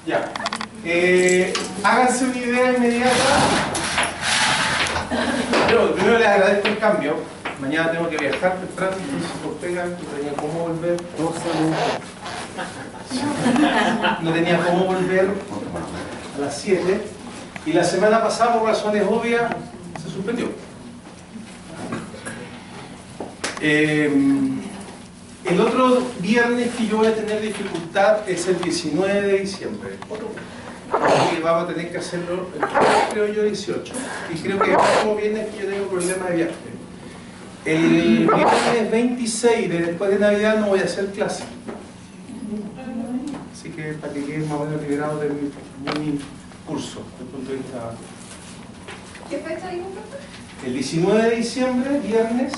Ya. Háganse una idea inmediata. Primero les agradezco el cambio. Mañana tengo que viajar temprano, entonces por pega, no tenía cómo volver. No tenía cómo volver a las 7. Y la semana pasada, por razones obvias, se suspendió. El otro viernes que yo voy a tener dificultad es el 19 de diciembre. Y vamos a tener que hacerlo, creo yo, 18. Y creo que el próximo viernes que yo tengo problemas de viaje. El viernes 26 de después de Navidad no voy a hacer clase. Así que para que quede más o menos liberado de mi curso, desde el punto de vista... ¿Qué fecha hay? El 19 de diciembre, viernes,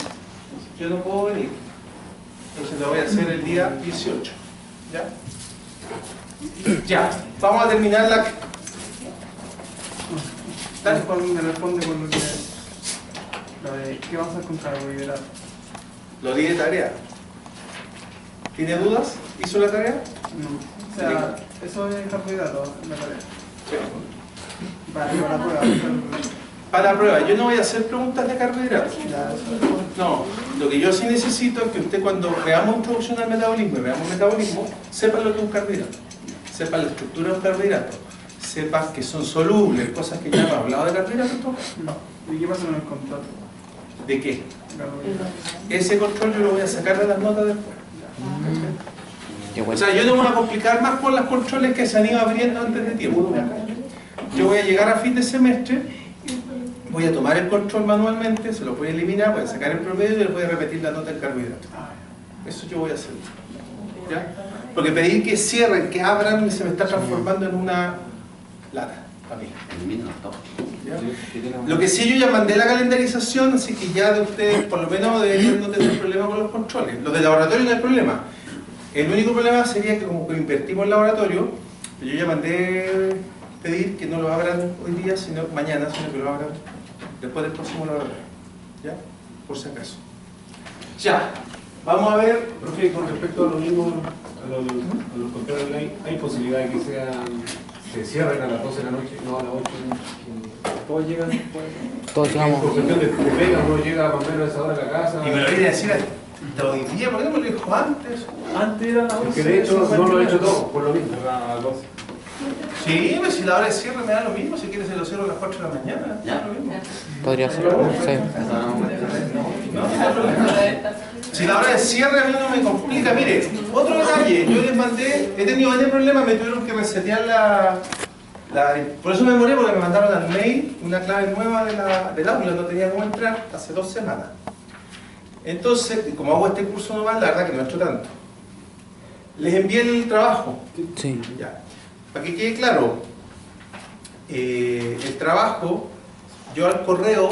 yo no puedo venir. Entonces lo voy a hacer el día 18. ¿Ya? Ya, vamos a terminar la... Dale, Juan, me responde con lo que... ¿Qué vamos a hacer con carbohidratos? Lo di de tarea. ¿Tiene dudas? ¿Hizo la tarea? No. O sea, eso es carbohidratos, la tarea. Sí. Para la prueba. Para la prueba, yo no voy a hacer preguntas de carbohidratos. No, lo que yo sí necesito es que usted cuando veamos introducción al metabolismo y veamos metabolismo, sepa lo que es un carbohidrato, sepa la estructura de un carbohidrato, sepa que son solubles, cosas que ya hemos hablado de carbohidratos. No. ¿Y qué pasa con el control? ¿De qué? Carbohidratos. Ese control yo lo voy a sacar de las notas después. O sea, yo no me voy a complicar más con los controles que se han ido abriendo antes de tiempo. Yo voy a llegar a fin de semestre, voy a tomar el control manualmente, se lo voy a eliminar, voy a sacar el promedio y les voy a repetir la nota del carbohidrato. Eso yo voy a hacer. ¿Ya? Porque pedir que cierren, que abran, se me está transformando en una lata para mí. ¿Ya? Lo que sí, yo ya mandé la calendarización, así que ya de ustedes por lo menos deberían no tener problema con los controles. Los de laboratorio no hay problema. El único problema sería que como que invertimos en laboratorio, yo ya mandé pedir que no lo abran hoy día, sino mañana, sino que lo abran después del próximo laboratorio. ¿Ya? Por si acaso. Ya. Vamos a ver. Profe, con respecto a lo mismo, a los controles online, ¿hay posibilidad de que se cierren a las 12 de la noche, no a las 8? ¿Todos llegan después? Todos llegamos. Por cuestión de pega, uno llega más o menos a esa hora a la casa. Y me lo voy a decir hasta hoy día, ¿por qué no me lo dijo antes? Antes era la 11. Porque de hecho no lo he hecho todo, por lo mismo, a las 12. Sí, pues si la hora de cierre me da lo mismo, si quieres se lo cierro a las 4 de la mañana, me da lo mismo. Podría ser, sí. Si la hora de cierre a mí no me complica, mire, otro detalle, yo les mandé, he tenido varios problemas, me tuvieron que resetear por eso me demoré, porque me mandaron al mail una clave nueva del aula, no tenía cómo entrar hace 2 semanas. Entonces, como hago este curso normal, la verdad que no he hecho tanto. Les envié el trabajo. Sí. Ya. Para que quede claro, el trabajo, yo al correo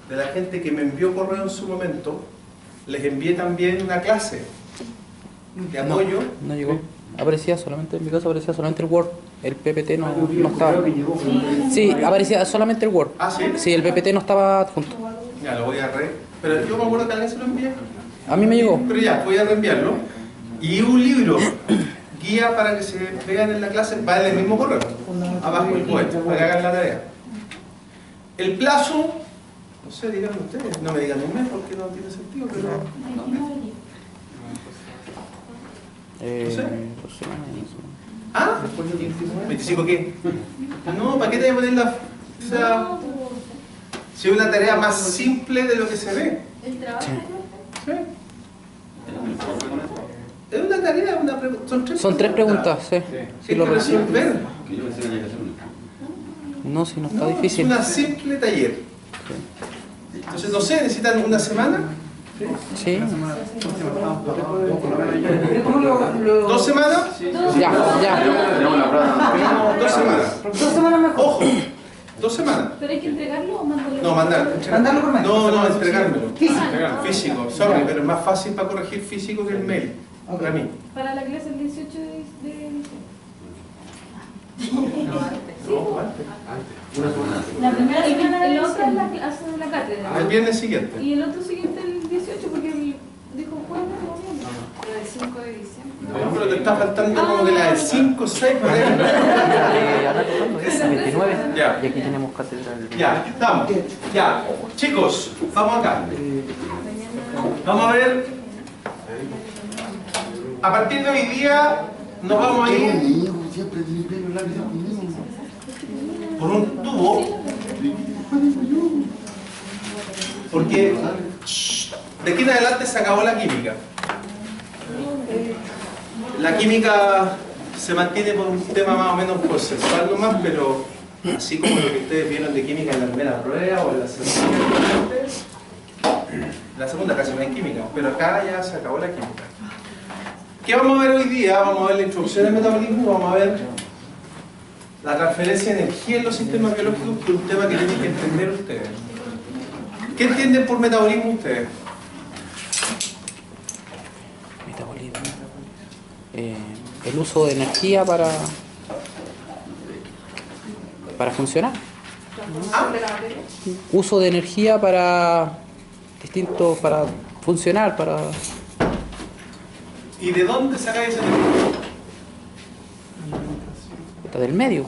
de la gente que me envió correo en su momento, les envié también una clase de apoyo. No llegó. Aparecía solamente, en mi caso aparecía solamente el Word. El PPT no estaba. Sí, aparecía solamente el Word. Ah, sí. Sí, el PPT no estaba adjunto. Ya, lo voy a Pero yo me acuerdo que a alguien se lo envié. A mí me llegó. Pero ya, voy a reenviarlo. Y un libro, guía para que se vean en la clase, va en el mismo correo. Abajo el poeta, para que hagan la tarea. El plazo, no sé, díganme ustedes, no me digan un mes porque no tiene sentido, pero... No sé. ¿Ah? ¿25 qué? No, ¿para qué te voy a poner la...? O sea, si es una tarea más simple de lo que se ve. ¿El trabajo? ¿Sí? Es una tarea, Son 3 preguntas, sí. Sí, lo resolver. No, si no está No, difícil. es una simple taller. Entonces, no sé, ¿necesitan una semana? Sí. 2 semanas. Ya, ya. 2 semanas. 2 semanas mejor. Ojo, 2 semanas. ¿Pero hay que entregarlo o mandarlo? No, Mandarlo por mail. No, entregármelo. Físico. Físico, sorry, pero es más fácil para corregir físico que el mail. Para mí. Para la clase el 18 de No, antes. Una semana. la primera semana el otro es la clase de la cátedra. El viernes siguiente. Y el otro siguiente el 18 porque él dijo jueves. está faltando como que la del 5, 6 por ahí. Esa 29. Ya. Y aquí tenemos catedral. Ya, estamos. Ya, chicos, vamos acá. Vamos a ver. A partir de hoy día nos vamos a ir por un tubo. Porque de aquí en adelante se acabó la química. La química se mantiene por un tema más o menos conceptual nomás, pero así como lo que ustedes vieron de química en la primera prueba o en la segunda casi no hay química, pero acá ya se acabó la química. ¿Qué vamos a ver hoy día? Vamos a ver la introducción del metabolismo y vamos a ver la transferencia de energía en los sistemas biológicos, que es un tema que tienen que entender ustedes. ¿Qué entienden por metabolismo ustedes? Metabolismo. El uso de energía para funcionar. ¿Ah? Uso de energía para funcionar, para... ¿Y de dónde sacáis esa energía? del medio.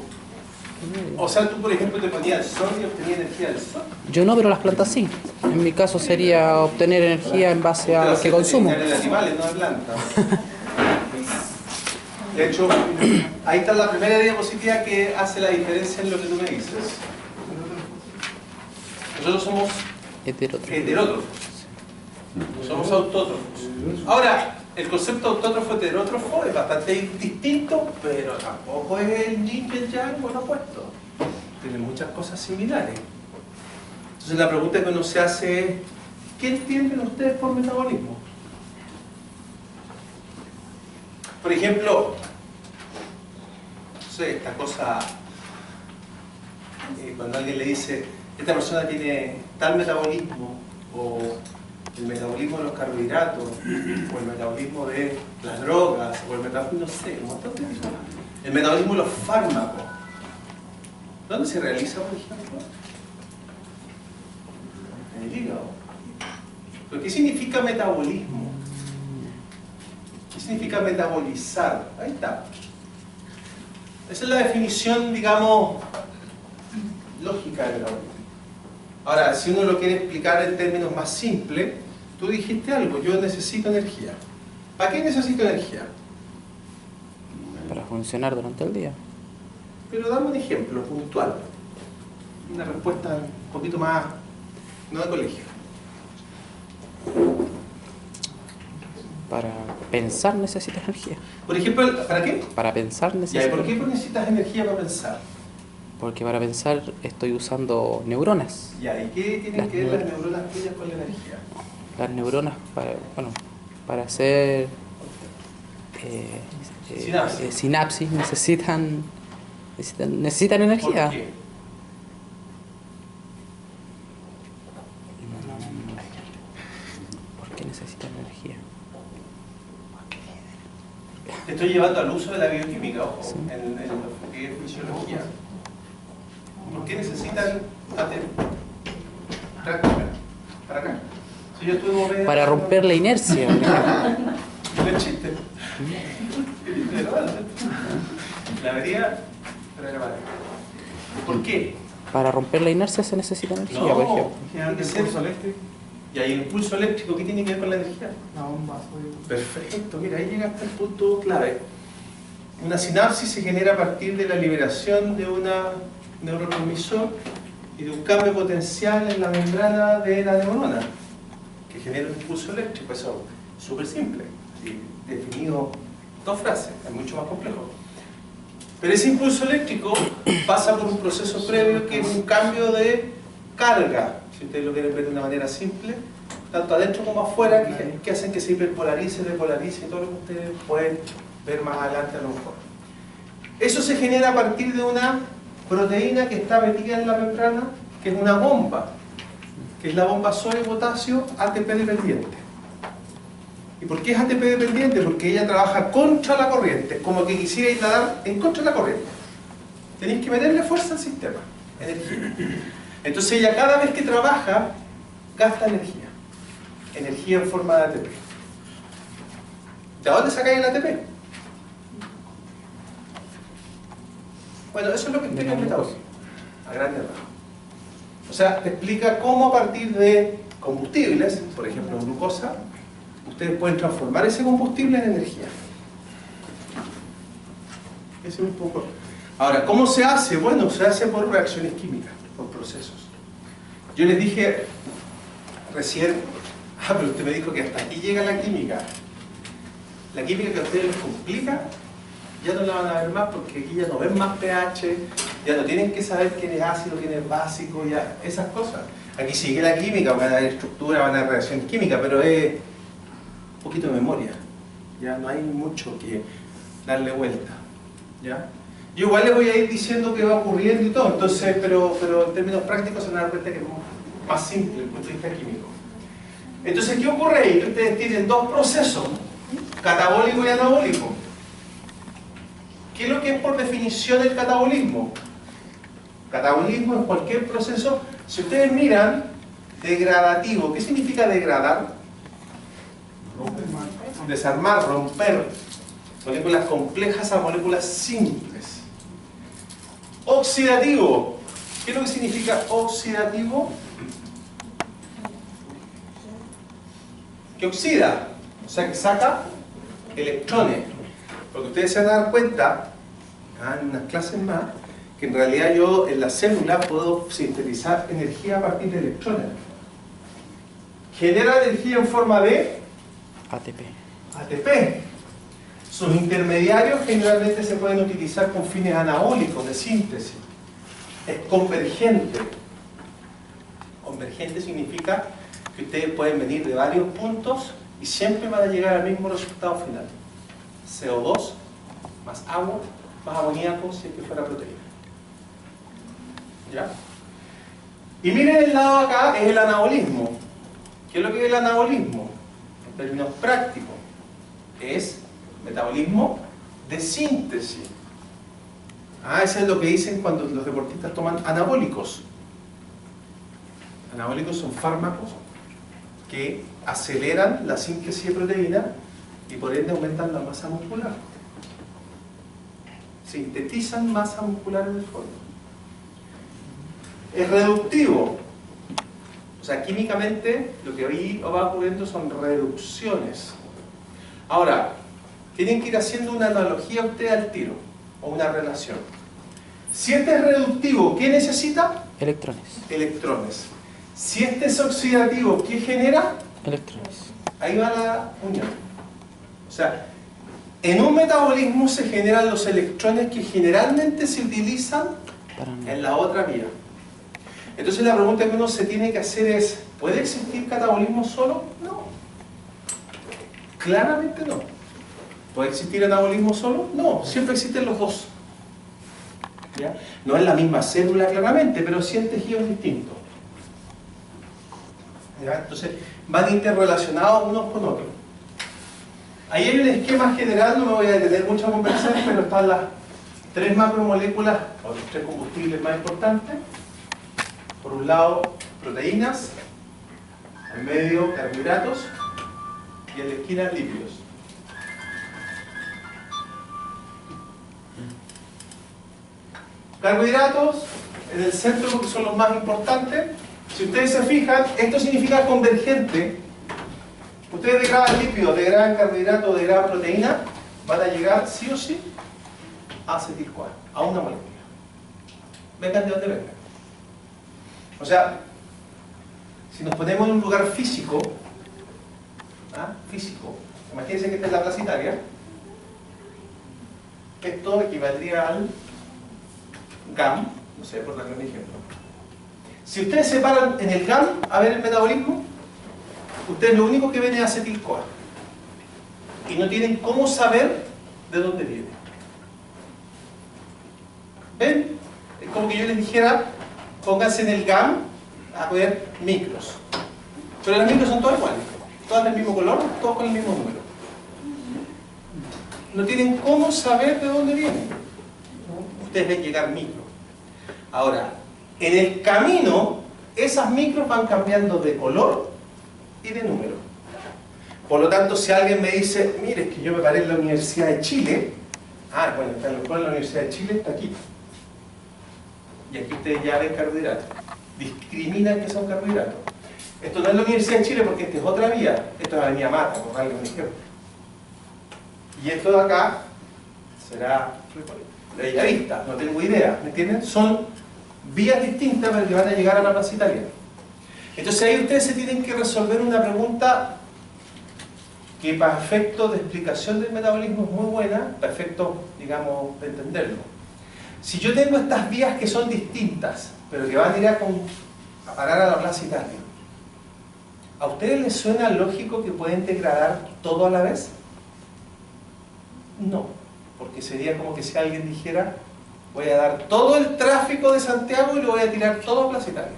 O sea, tú por ejemplo te ponías el sol y obtenías energía del sol. Yo no, pero las plantas sí. En mi caso sería obtener energía en base a lo que consumo. De animales, no de plantas. De hecho, ahí está la primera diapositiva que hace la diferencia en lo que tú me dices. Nosotros somos heterótrofos. Somos autótrofos. Ahora, el concepto autótrofo heterótrofo es bastante distinto, pero tampoco es el yin y el yang bueno opuesto. Tienen muchas cosas similares. Entonces la pregunta que uno se hace es, ¿qué entienden ustedes por metabolismo? Por ejemplo, no sé, esta cosa, cuando alguien le dice, esta persona tiene tal metabolismo, o el metabolismo de los carbohidratos, o el metabolismo de las drogas, o el metabolismo, no sé, un montón de cosas. El metabolismo de los fármacos. ¿Dónde se realiza, por ejemplo? En el hígado. ¿Pero qué significa metabolismo? ¿Qué significa metabolizar? Ahí está. Esa es la definición, digamos, lógica del metabolismo. Ahora, si uno lo quiere explicar en términos más simples, tú dijiste algo, yo necesito energía. ¿Para qué necesito energía? Para funcionar durante el día. Pero dame un ejemplo puntual. Una respuesta un poquito más, no de colegio. Para pensar necesitas energía. Por ejemplo, ¿para qué? Para pensar Ya, ¿y necesitas por qué energía. necesitas energía para pensar? Porque para pensar estoy usando neuronas. Ya, ¿y qué tienen que ver las neuronas tuyas con la energía? Las neuronas para hacer sinapsis necesitan energía. ¿Por qué? ¿Por qué necesitan energía? Te estoy llevando al uso de la bioquímica, ojo, Sí. en lo que es fisiología. ¿Por qué necesitan para acá? Si yo estuve Para romper la inercia. el chiste. La vería, pero era vale. ¿Por qué? Para romper la inercia se necesita energía, por No, ejemplo. tiene que ser Impulso eléctrico. Y ahí el impulso eléctrico, ¿qué tiene que ver con la energía? Una bomba, sodio. Perfecto, mira, ahí llegaste al punto clave. Una sinapsis se genera a partir de la liberación de un neurotransmisor y de un cambio potencial en la membrana de la neurona, que genera un impulso eléctrico. Eso es súper simple, así, definido dos frases, es mucho más complejo. Pero ese impulso eléctrico pasa por un proceso previo que es un cambio de carga, si ustedes lo quieren ver de una manera simple, tanto adentro como afuera, que hacen que se hiperpolarice, depolarice y todo lo que ustedes pueden ver más adelante a lo mejor. Eso se genera a partir de una proteína que está metida en la membrana, que es una bomba, que es la bomba sodio-potasio ATP dependiente. ¿Y por qué es ATP dependiente? Porque ella trabaja contra la corriente, como que quisierais nadar en contra de la corriente. Tenéis que meterle fuerza al sistema, energía. Entonces ella cada vez que trabaja, gasta energía en forma de ATP. ¿De dónde sacáis el ATP? Bueno, eso es lo que explica el metabolismo, a grandes rasgos. O sea, te explica cómo a partir de combustibles, por ejemplo glucosa, ustedes pueden transformar ese combustible en energía. Ese es un poco. Ahora, ¿cómo se hace? Bueno, se hace por reacciones químicas, por procesos. Yo les dije recién, pero usted me dijo que hasta aquí llega la química. La química que a ustedes les complica, ya no la van a ver más porque aquí ya no ven más pH, ya no tienen que saber quién es ácido, quién es básico, ya esas cosas. Aquí sigue la química, van a haber estructura, van a haber reacciones químicas, pero es un poquito de memoria. Ya no hay mucho que darle vuelta. ¿Ya? Yo igual les voy a ir diciendo qué va ocurriendo y todo, entonces, pero en términos prácticos se van a dar cuenta que es más simple desde el punto de vista químico. Entonces, ¿qué ocurre ahí? Que ustedes tienen dos procesos, catabólico y anabólico. ¿Qué es lo que es por definición el catabolismo? Catabolismo es cualquier proceso, si ustedes miran, degradativo. ¿Qué significa degradar? Desarmar, romper moléculas complejas a moléculas simples. Oxidativo. ¿Qué es lo que significa oxidativo? Que oxida, o sea que saca electrones. Porque ustedes se van a dar cuenta, en unas clases más, que en realidad yo en la célula puedo sintetizar energía a partir de electrones. Genera energía en forma de ATP. Sus intermediarios generalmente se pueden utilizar con fines anabólicos, de síntesis. Es convergente. Convergente significa que ustedes pueden venir de varios puntos y siempre van a llegar al mismo resultado final. CO2 más agua más amoníaco si es que fuera proteína. ¿Ya? Y miren el lado de acá, es el anabolismo. ¿Qué es lo que es el anabolismo? En términos prácticos, es metabolismo de síntesis. Eso es lo que dicen cuando los deportistas toman anabólicos. Anabólicos son fármacos que aceleran la síntesis de proteína y por ende aumentan la masa muscular. Sintetizan masa muscular en el fondo. Es reductivo. O sea, químicamente lo que ahí va ocurriendo son reducciones. Ahora, tienen que ir haciendo una analogía usted al tiro, o una relación. Si este es reductivo, ¿qué necesita? Electrones. Electrones. Si este es oxidativo, ¿qué genera? Electrones. Ahí va la unión. O sea, en un metabolismo se generan los electrones que generalmente se utilizan en la otra vía. Entonces la pregunta que uno se tiene que hacer es, ¿puede existir catabolismo solo? No. Claramente no. ¿Puede existir anabolismo solo? No, siempre existen los dos. ¿Ya? No es la misma célula claramente, pero sí en tejidos distintos. ¿Ya? Entonces van interrelacionados unos con otros. Ahí hay un esquema general, no me voy a detener mucho a conversar, pero están las tres macromoléculas, o los tres combustibles más importantes. Por un lado, proteínas, en medio, carbohidratos, y en la esquina, lípidos. Carbohidratos, en el centro porque son los más importantes. Si ustedes se fijan, esto significa convergente. Ustedes degradan lípidos, degradan carbohidratos, degradan proteína, van a llegar sí o sí a acetil-CoA, a una molécula. Vengan de donde vengan. O sea, si nos ponemos en un lugar físico, imagínense que esta es la Plaza Italia, esto equivaldría al GAM, no sé, por darle un ejemplo. Si ustedes se paran en el GAM a ver el metabolismo, ustedes lo único que ven es acetil-CoA y no tienen cómo saber de dónde viene. ¿Ven? Es como que yo les dijera, pónganse en el GAM a ver micros, pero las micros son todas iguales, todas del mismo color, todas con el mismo número. No tienen cómo saber de dónde vienen. Ustedes ven llegar micros. Ahora, en el camino esas micros van cambiando de color y de número. Por lo tanto, si alguien me dice, mire, es que yo me paré en la Universidad de Chile, bueno, está en la Universidad de Chile, está aquí. y aquí ustedes ya ven carbohidratos. Discriminan que son carbohidratos. Esto no es la Universidad de Chile porque esta es otra vía. Esto es la Avenida Mata, por darle un ejemplo. Y esto de acá será Bellavista, no tengo idea, ¿me entienden? Son vías distintas para que van a llegar a la Plaza Italia. Entonces ahí ustedes se tienen que resolver una pregunta que para efectos de explicación del metabolismo es muy buena, para efectos, digamos, de entenderlo. Si yo tengo estas vías que son distintas, pero que van a ir a parar a la Plaza Italia, ¿a ustedes les suena lógico que pueden degradar todo a la vez? No, porque sería como que si alguien dijera, voy a dar todo el tráfico de Santiago y lo voy a tirar todo a Plaza Italia.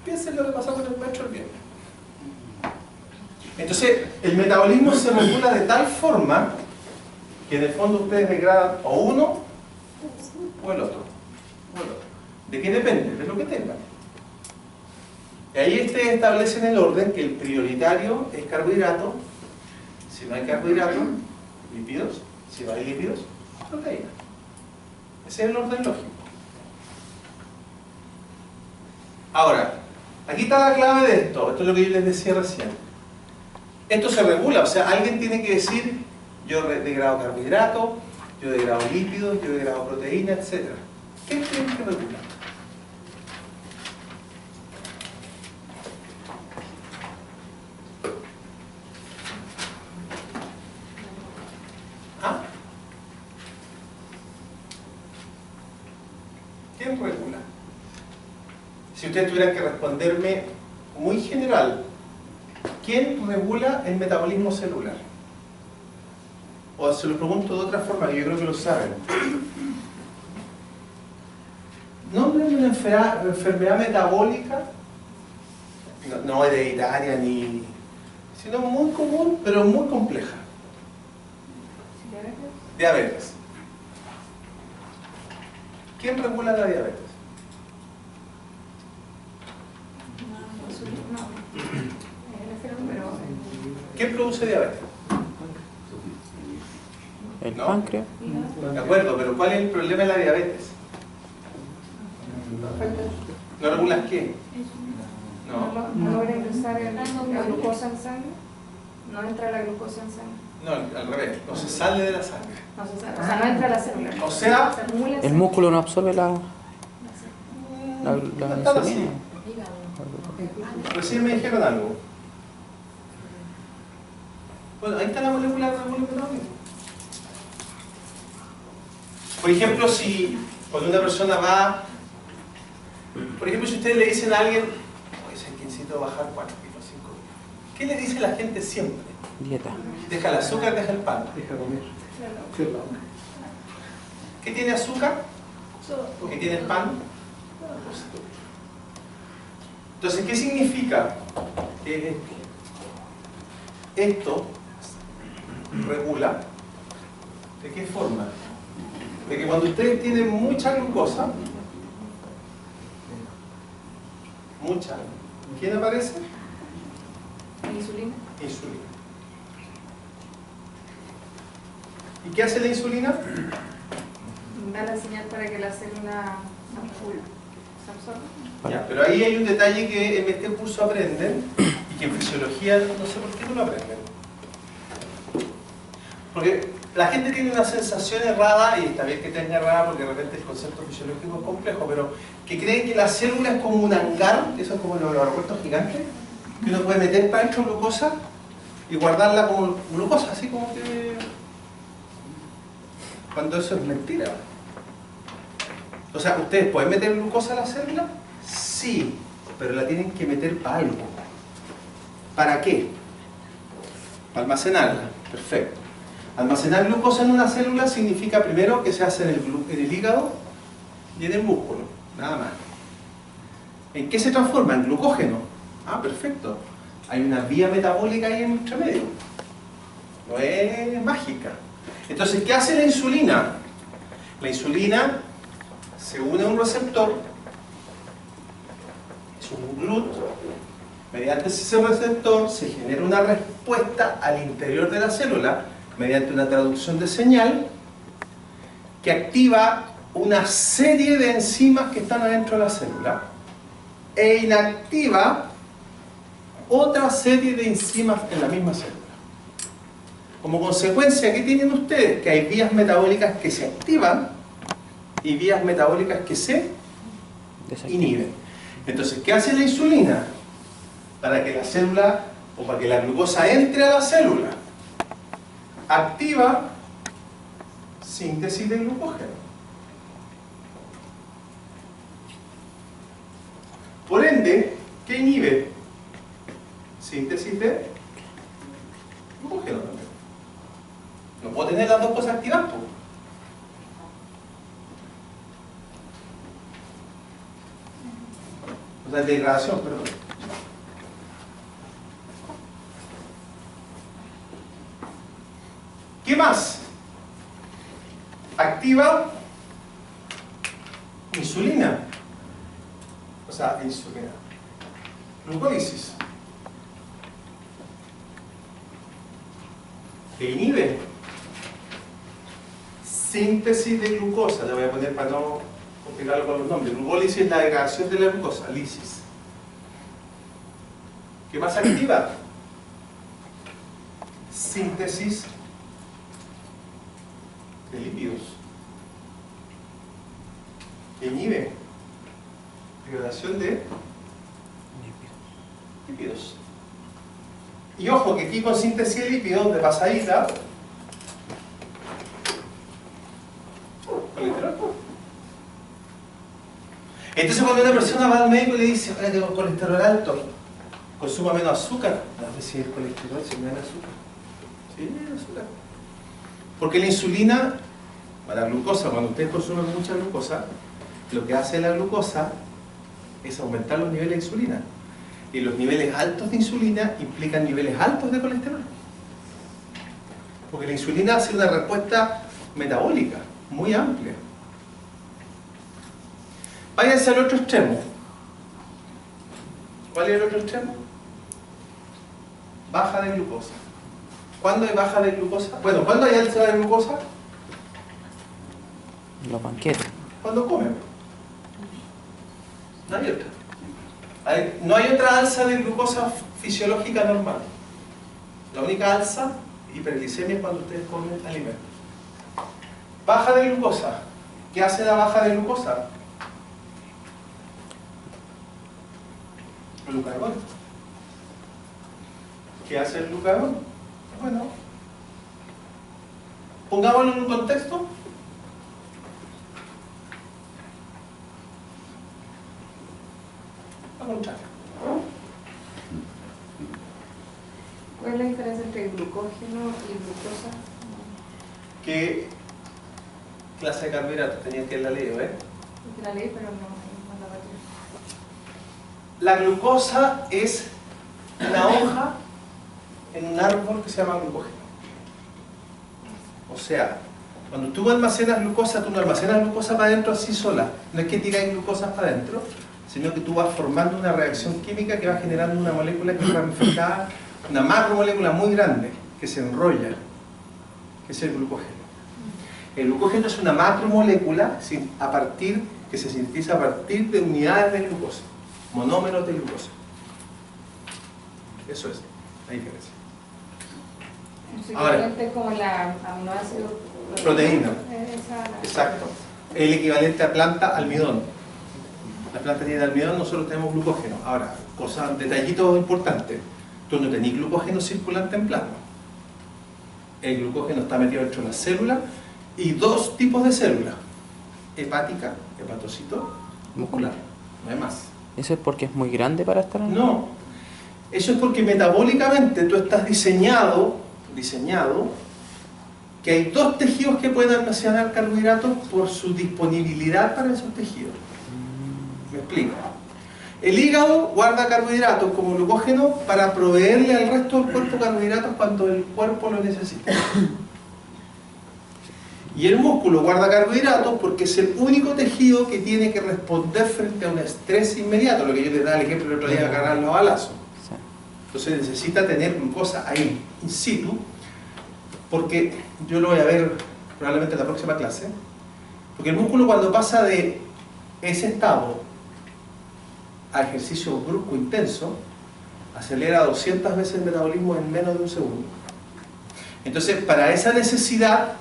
Piensen lo que pasó con el metro el viernes. Entonces, el metabolismo se regula de tal forma que en el fondo ustedes degradan o uno o el otro. ¿De qué depende? De lo que tengan. Y ahí ustedes establecen el orden que el prioritario es carbohidrato. Si no hay carbohidrato, lípidos. Si no hay lípidos, proteína. Ese es el orden lógico. Ahora, aquí está la clave de esto. Esto es lo que yo les decía recién. Esto se regula, o sea, alguien tiene que decir, yo degrado carbohidrato, yo degrado lípidos, yo degrado proteína, etc. ¿Qué tiene que regular? ¿Ah? ¿Quién regula? Si ustedes tuvieran que responderme muy general, ¿quién regula el metabolismo celular? O se lo pregunto de otra forma, que yo creo que lo saben. Nombren una enfermedad metabólica, no hereditaria ni, sino muy común, pero muy compleja. Diabetes. ¿Quién regula la diabetes? ¿Qué produce diabetes? El ¿No? páncreas. De acuerdo, pero ¿cuál es el problema de la diabetes? ¿No regulas qué? No logra ingresar la glucosa en sangre. No entra la glucosa en sangre. No, al revés, no se sale de la sangre. No se sale. O sea, no entra a la célula. O sea, Se acumula en El sangre. músculo no absorbe la no están así. insulina. Recién me dijeron algo. Bueno, ahí está la molécula que regula el metabolismo. Por ejemplo, si cuando una persona va, por ejemplo, si ustedes le dicen a alguien, oye, sé que necesito bajar 4 kilos, 5 kilos. ¿Qué le dice la gente siempre? Dieta. Deja el azúcar, deja el pan. Deja comer. ¿Qué tiene azúcar? ¿Qué tiene el pan? Entonces, ¿qué significa? Esto regula. ¿De qué forma? De que cuando ustedes tienen mucha glucosa, ¿quién aparece? Insulina. Insulina. ¿Y qué hace la insulina? Da la señal para que la célula se absorba. Ya, pero ahí hay un detalle que en este curso aprenden y que en fisiología no sé por qué no lo aprenden. Porque la gente tiene una sensación errada, y está bien que tenga errada porque de repente el concepto fisiológico es complejo, pero que creen que la célula es como un hangar, eso es como los aeropuertos gigantes, que uno puede meter para adentro glucosa y guardarla como glucosa, así como que... Cuando eso es mentira. O sea, ¿ustedes pueden meter glucosa a la célula? Sí, pero la tienen que meter para algo. ¿Para qué? Para almacenarla. Perfecto. Almacenar glucosa en una célula significa primero que se hace en el hígado y en el músculo. Nada más. ¿En qué se transforma? En glucógeno. Ah, perfecto. Hay una vía metabólica ahí entre medio. No es mágica. Entonces, ¿qué hace la insulina? La insulina se une a un receptor, es un GLUT. Mediante ese receptor se genera una respuesta al interior de la célula mediante una traducción de señal que activa una serie de enzimas que están adentro de la célula e inactiva otra serie de enzimas en la misma célula. Como consecuencia, ¿qué tienen ustedes? Que hay vías metabólicas que se activan y vías metabólicas que se inhiben. Entonces, ¿qué hace la insulina? Para que la célula, o para que la glucosa entre a la célula, activa síntesis de glucógeno. Por ende, ¿qué inhibe? Síntesis de glucógeno también. No puedo tener las dos cosas activas, pues. O sea, degradación, perdón. ¿Qué más? Activa insulina. O sea, insulina. Glucólisis. Que inhibe síntesis de glucosa. Le voy a poner para no complicarlo con los nombres. Glucólisis es la degradación de la glucosa. Lisis. ¿Qué más activa? Síntesis de lípidos. Que inhibe degradación de lípidos. Y ojo que aquí con síntesis de lípidos de pasadita, colesterol. Entonces cuando una persona va al médico y le dice, oye, tengo colesterol alto, consuma menos azúcar. A ver si el colesterol se me da azúcar. Sí, azúcar. Porque la insulina, la glucosa, cuando ustedes consumen mucha glucosa, lo que hace la glucosa es aumentar los niveles de insulina. Y los niveles altos de insulina implican niveles altos de colesterol. Porque la insulina hace una respuesta metabólica muy amplia. Váyanse al otro extremo. ¿Cuál es el otro extremo? Baja de glucosa. ¿Cuándo hay baja de glucosa? Bueno, ¿cuándo hay alza de glucosa? Los banquetes. Cuando comen. No hay otra. No hay otra alza de glucosa fisiológica normal. La única alza, hiperglicemia, es cuando ustedes comen alimentos. Baja de glucosa. ¿Qué hace la baja de glucosa? Glucagón. ¿Qué hace el glucagón? Bueno, pongámoslo en un contexto. Al contrario. ¿Cuál es la diferencia entre glucógeno y glucosa? ¿Qué clase de carbohidratos tenían que la leído, La leí, pero no la batí. La glucosa es una hoja en un árbol que se llama glucógeno. O sea, cuando tú almacenas glucosa, tú no almacenas glucosa para adentro así sola. No es que tiras glucosa para adentro, sino que tú vas formando una reacción química que va generando una molécula que es ramificada, una macromolécula muy grande, que se enrolla, que es el glucógeno. El glucógeno es una macromolécula que se sintetiza a partir de unidades de glucosa, monómeros de glucosa. Eso es la diferencia. Ahora, es como la aminoácido proteína. Exacto. El equivalente a planta almidón. La planta tiene almidón, nosotros tenemos glucógeno. Ahora, detallitos importantes. Tú no tenés glucógeno circulante en plasma. El glucógeno está metido dentro de la célula y dos tipos de células: hepática, hepatocito, muscular. No hay más. ¿Eso es porque es muy grande para estar en...? No. Eso es porque metabólicamente tú estás diseñado que hay dos tejidos que pueden almacenar carbohidratos por su disponibilidad para esos tejidos. ¿Me explico? El hígado guarda carbohidratos como glucógeno para proveerle al resto del cuerpo carbohidratos cuando el cuerpo lo necesita. Y el músculo guarda carbohidratos porque es el único tejido que tiene que responder frente a un estrés inmediato, lo que yo te daba el ejemplo el otro día de agarrar los balazos. Entonces necesita tener glucosa ahí, in situ, porque yo lo voy a ver probablemente en la próxima clase. Porque el músculo cuando pasa de ese estado a ejercicio brusco intenso, acelera 200 veces el metabolismo en menos de un segundo. Entonces, para esa necesidad,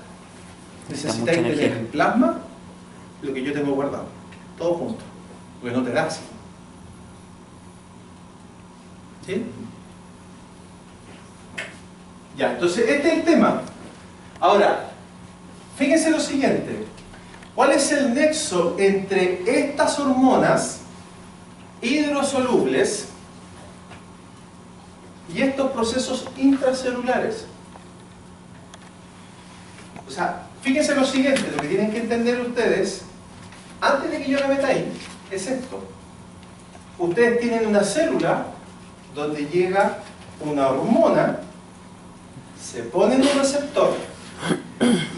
necesitáis tener en plasma lo que yo tengo guardado, todo junto, porque no te da así. ¿Sí? Ya, entonces este es el tema. Ahora, fíjense lo siguiente. ¿Cuál es el nexo entre estas hormonas hidrosolubles y estos procesos intracelulares? O sea, fíjense lo siguiente, lo que tienen que entender ustedes, antes de que yo me meta ahí, es esto. Ustedes tienen una célula donde llega una hormona, se pone en un receptor,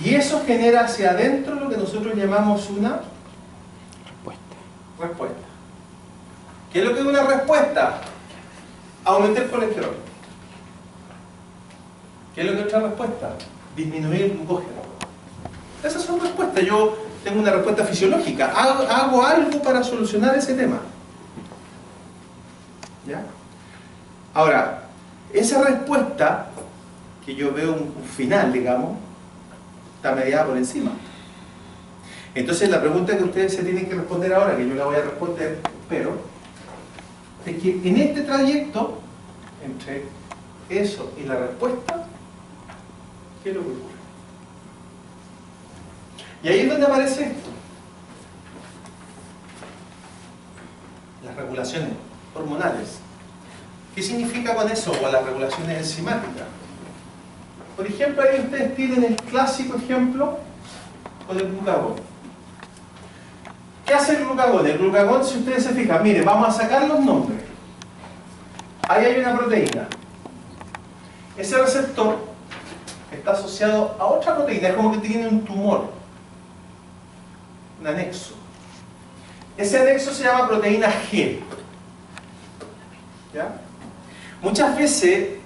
y eso genera hacia adentro lo que nosotros llamamos una respuesta. ¿Qué es lo que es una respuesta? Aumentar el colesterol. ¿Qué es lo que es otra respuesta? Disminuir el glucógeno. Esas son respuestas. Yo tengo una respuesta fisiológica. Hago algo para solucionar ese tema. ¿Ya? Ahora, esa respuesta, que yo veo un final, digamos, está mediada por encima. Entonces la pregunta que ustedes se tienen que responder ahora, que yo la voy a responder, pero es que en este trayecto entre eso y la respuesta, ¿qué es lo que ocurre? Y ahí es donde aparece esto. Las regulaciones hormonales. ¿Qué significa con eso? O las regulaciones enzimáticas. Por ejemplo, ahí ustedes tienen el clásico ejemplo con el glucagón. ¿Qué hace el glucagón? El glucagón, si ustedes se fijan, miren, vamos a sacar los nombres. Ahí hay una proteína. Ese receptor está asociado a otra proteína, es como que tiene un tumor, un anexo. Ese anexo se llama proteína G. ¿Ya? Muchas veces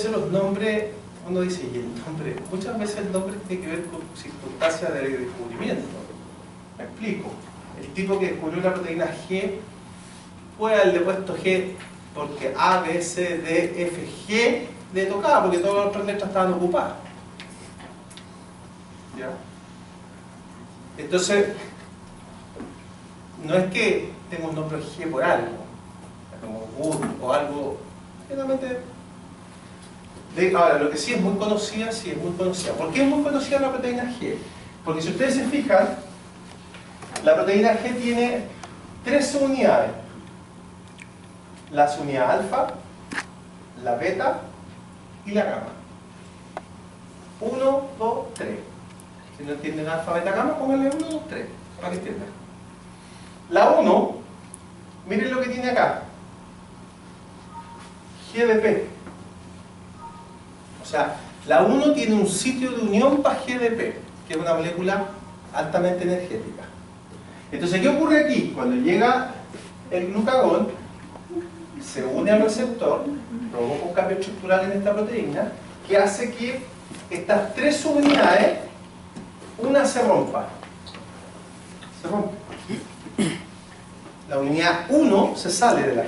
los nombres, uno dice, ¿y el nombre? Muchas veces el nombre tiene que ver con circunstancias de descubrimiento. Me explico. El tipo que descubrió la proteína G puede haberle puesto G porque A, B, C, D, F, G le tocaba, porque todas las otras letras estaban ocupadas. ¿Ya? Entonces, no es que tenga un nombre G por algo, como Wood o algo, realmente. Ahora, lo que sí es muy conocida, sí es muy conocida. ¿Por qué es muy conocida la proteína G? Porque si ustedes se fijan, la proteína G tiene 3 unidades. La unidad alfa, la beta y la gamma. 1, 2, 3. Si no entienden alfa, beta, gamma, pónganle 1, 2, 3, para que entiendan. La 1, miren lo que tiene acá. GDP. O sea, la 1 tiene un sitio de unión para GDP, que es una molécula altamente energética. Entonces, ¿qué ocurre aquí? Cuando llega el glucagón, se une al receptor, provoca un cambio estructural en esta proteína, que hace que estas 3 unidades, una se rompa. Se rompe. La unidad 1 se sale de la G.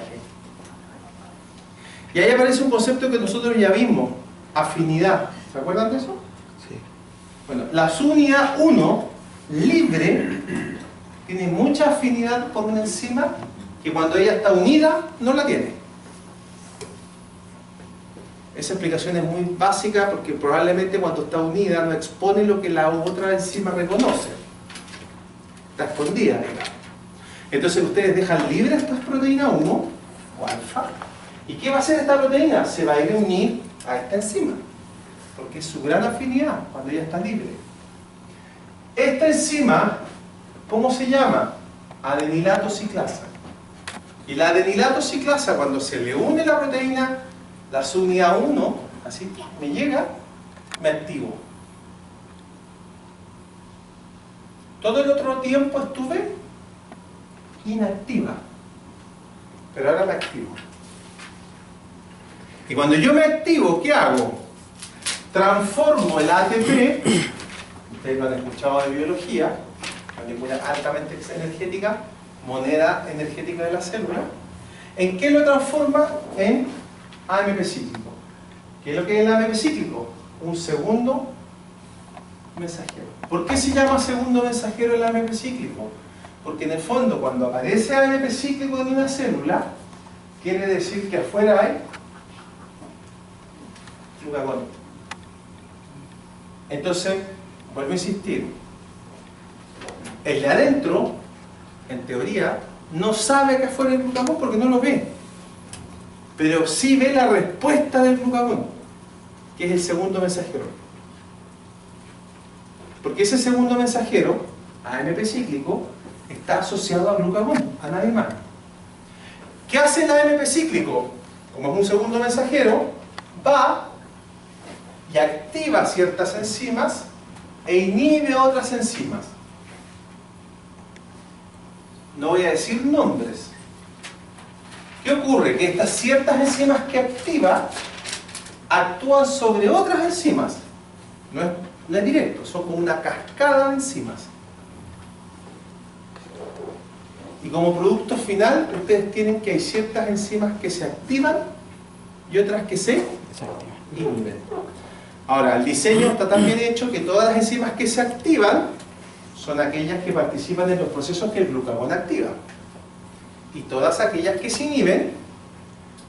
Y ahí aparece un concepto que nosotros ya vimos, afinidad. ¿Se acuerdan de eso? Sí. Bueno, la unidad 1 libre tiene mucha afinidad por una enzima que cuando ella está unida no la tiene. Esa explicación es muy básica porque probablemente cuando está unida no expone lo que la otra enzima reconoce. Está escondida, digamos. Entonces ustedes dejan libre estas proteínas 1 o alfa. ¿Y qué va a hacer esta proteína? Se va a ir a unir a esta enzima, porque es su gran afinidad cuando ella está libre. Esta enzima, ¿cómo se llama? Adenilato ciclasa. Y la adenilato ciclasa, cuando se le une la proteína, la subunidad 1, así me llega, me activo. Todo el otro tiempo estuve inactiva, pero ahora me activo. Y cuando yo me activo, ¿qué hago? transformo el ATP, ustedes lo han escuchado de biología, molécula altamente energética, moneda energética de la célula. ¿En qué lo transforma? En AMP cíclico. ¿Qué es lo que es el AMP cíclico? Un segundo mensajero. ¿Por qué se llama segundo mensajero el AMP cíclico? Porque en el fondo, cuando aparece AMP cíclico en una célula, quiere decir que afuera hay glucagón. Entonces, vuelvo a insistir, el de adentro, en teoría, no sabe que afuera hay glucagón porque no lo ve, pero sí ve la respuesta del glucagón, que es el segundo mensajero. Porque ese segundo mensajero, AMP cíclico, está asociado al glucagón, a nadie más. ¿Qué hace el AMP cíclico? Como es un segundo mensajero, va y activa ciertas enzimas e inhibe otras enzimas. No voy a decir nombres. ¿Qué ocurre? Que estas ciertas enzimas que activa actúan sobre otras enzimas. No es directo, son como una cascada de enzimas. Y como producto final, ustedes tienen que hay ciertas enzimas que se activan y otras que se inhiben. Ahora, el diseño está tan bien hecho que todas las enzimas que se activan son aquellas que participan en los procesos que el glucagón activa. Y todas aquellas que se inhiben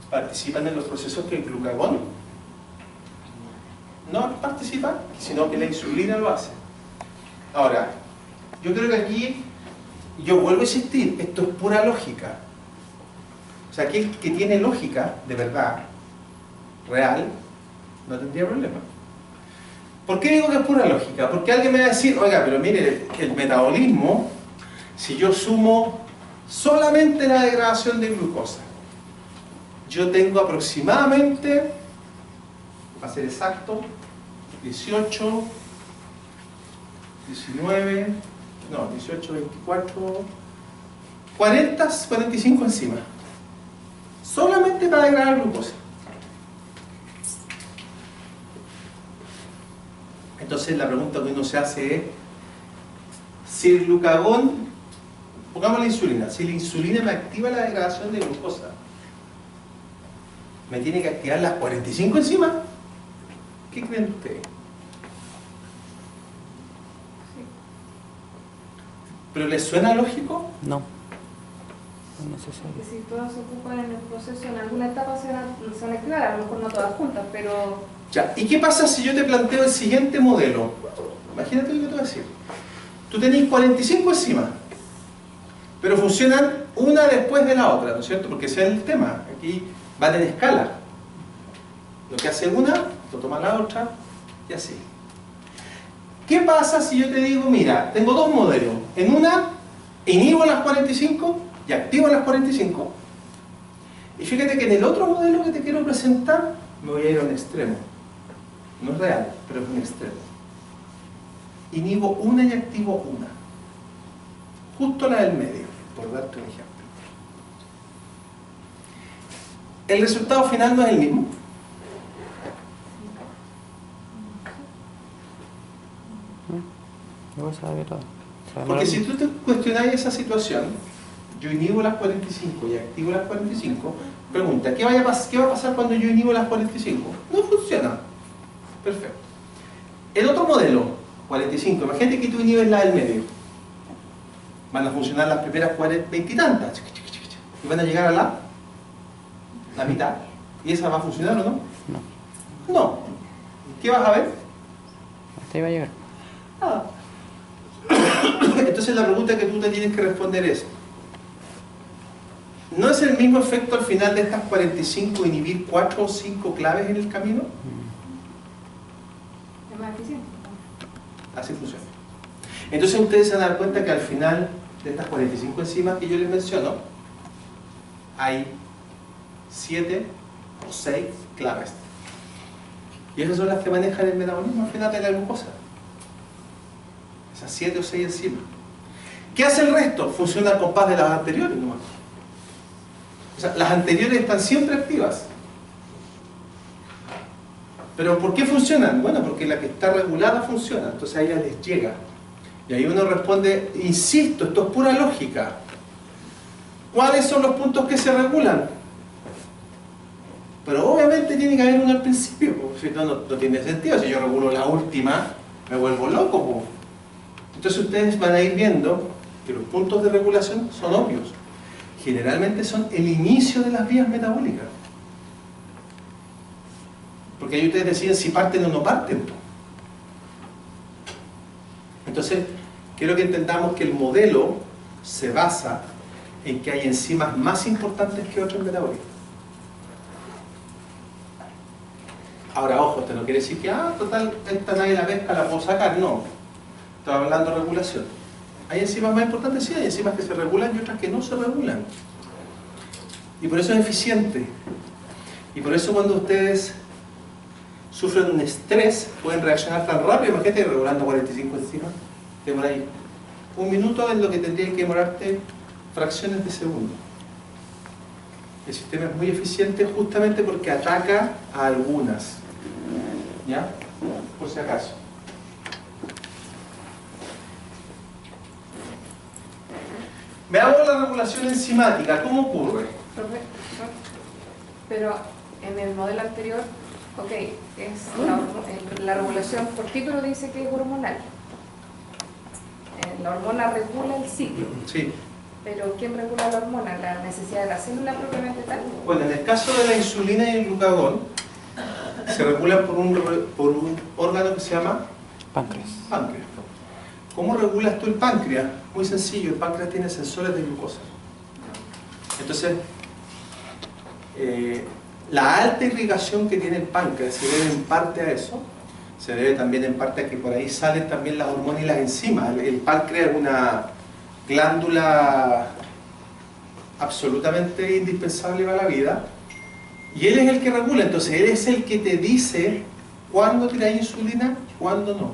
participan en los procesos que el glucagón no participa, sino que la insulina lo hace. Ahora, yo creo que aquí, yo vuelvo a insistir, esto es pura lógica. O sea, aquel que tiene lógica, de verdad, real, no tendría problema. ¿Por qué digo que es pura lógica? Porque alguien me va a decir, oiga, pero mire, el metabolismo, si yo sumo solamente la degradación de glucosa, yo tengo aproximadamente, para ser exacto, 18, 19, no, 18, 24, 40, 45 enzimas. Solamente para degradar glucosa. Entonces la pregunta que uno se hace es, si el glucagón, pongamos la insulina, si la insulina me activa la degradación de glucosa, ¿me tiene que activar las 45 enzimas? ¿Qué creen ustedes? ¿Pero les suena lógico? No. No es necesario. Que si todas se ocupan en el proceso, en alguna etapa se van a activar, a lo mejor no todas juntas, pero... Ya, ¿y qué pasa si yo te planteo el siguiente modelo? Imagínate lo que te voy a decir. Tú tenés 45 enzimas, pero funcionan una después de la otra, ¿no es cierto? Porque ese es el tema. Aquí van en escala. Lo que hace una, lo toma la otra, y así. ¿Qué pasa si yo te digo, mira, tengo dos modelos? En una, inhibo las 45 y activo las 45. Y fíjate que en el otro modelo que te quiero presentar, me voy a ir a un extremo. No es real, pero es un extremo. Inhibo una y activo una. Justo la del medio, por darte un ejemplo. ¿El resultado final no es el mismo? Porque si tú te cuestionas esa situación, yo inhibo las 45 y activo las 45, pregunta, ¿qué va a pasar cuando yo inhibo las 45? No funciona. Perfecto. El otro modelo, 45, imagínate que tú inhibes la del medio. Van a funcionar las primeras 20 y tantas. Y van a llegar a la mitad. ¿Y esa va a funcionar o no? No. No. ¿Qué vas a ver? Hasta ahí va a llegar. Ah. Entonces la pregunta que tú te tienes que responder es, ¿no es el mismo efecto al final de estas 45 inhibir 4 o 5 claves en el camino? Es más eficiente. Así funciona. Entonces ustedes se van a dar cuenta que al final de estas 45 enzimas que yo les menciono, hay 7 o 6 claves. Y esas son las que manejan el metabolismo al final de la glucosa. Esas 7 o 6 enzimas. ¿Qué hace el resto? Funciona al compás de las anteriores nomás. O sea, las anteriores están siempre activas. ¿Pero por qué funcionan? Bueno, porque la que está regulada funciona, entonces a ella les llega. Y ahí uno responde, insisto, esto es pura lógica. ¿Cuáles son los puntos que se regulan? Pero obviamente tiene que haber uno al principio, si no, no tiene sentido. Si yo regulo la última, me vuelvo loco, po. Entonces ustedes van a ir viendo que los puntos de regulación son obvios. Generalmente son el inicio de las vías metabólicas. Porque ahí ustedes deciden si parten o no parten. Entonces, quiero que entendamos que el modelo se basa en que hay enzimas más importantes que otras metabólicas. Ahora, ojo, esto no quiere decir que, total, esta nadie la pesca, la puedo sacar. No. Estoy hablando de regulación. ¿Hay enzimas más importantes? Sí, hay enzimas que se regulan y otras que no se regulan. Y por eso es eficiente. Y por eso cuando ustedes sufren un estrés, pueden reaccionar tan rápido. Imagínate regulando 45 enzimas. Demora ahí 1 minuto en lo que tendría que demorarte fracciones de segundo. El sistema es muy eficiente justamente porque ataca a algunas. ¿Ya? Por si acaso. Veamos la regulación enzimática. ¿Cómo ocurre? Profe, pero en el modelo anterior, ok, es la regulación por título dice que es hormonal. La hormona regula el ciclo. Sí. Pero ¿quién regula la hormona? ¿La necesidad de la célula propiamente tal? Bueno, en el caso de la insulina y el glucagón, se regulan por un órgano que se llama Páncreas. páncreas. ¿Cómo regulas tú el páncreas? Muy sencillo, el páncreas tiene sensores de glucosa. Entonces, la alta irrigación que tiene el páncreas se debe en parte a eso, se debe también en parte a que por ahí salen también las hormonas y las enzimas. El páncreas es una glándula absolutamente indispensable para la vida, y él es el que regula. Entonces él es el que te dice cuándo tirar insulina, cuándo no,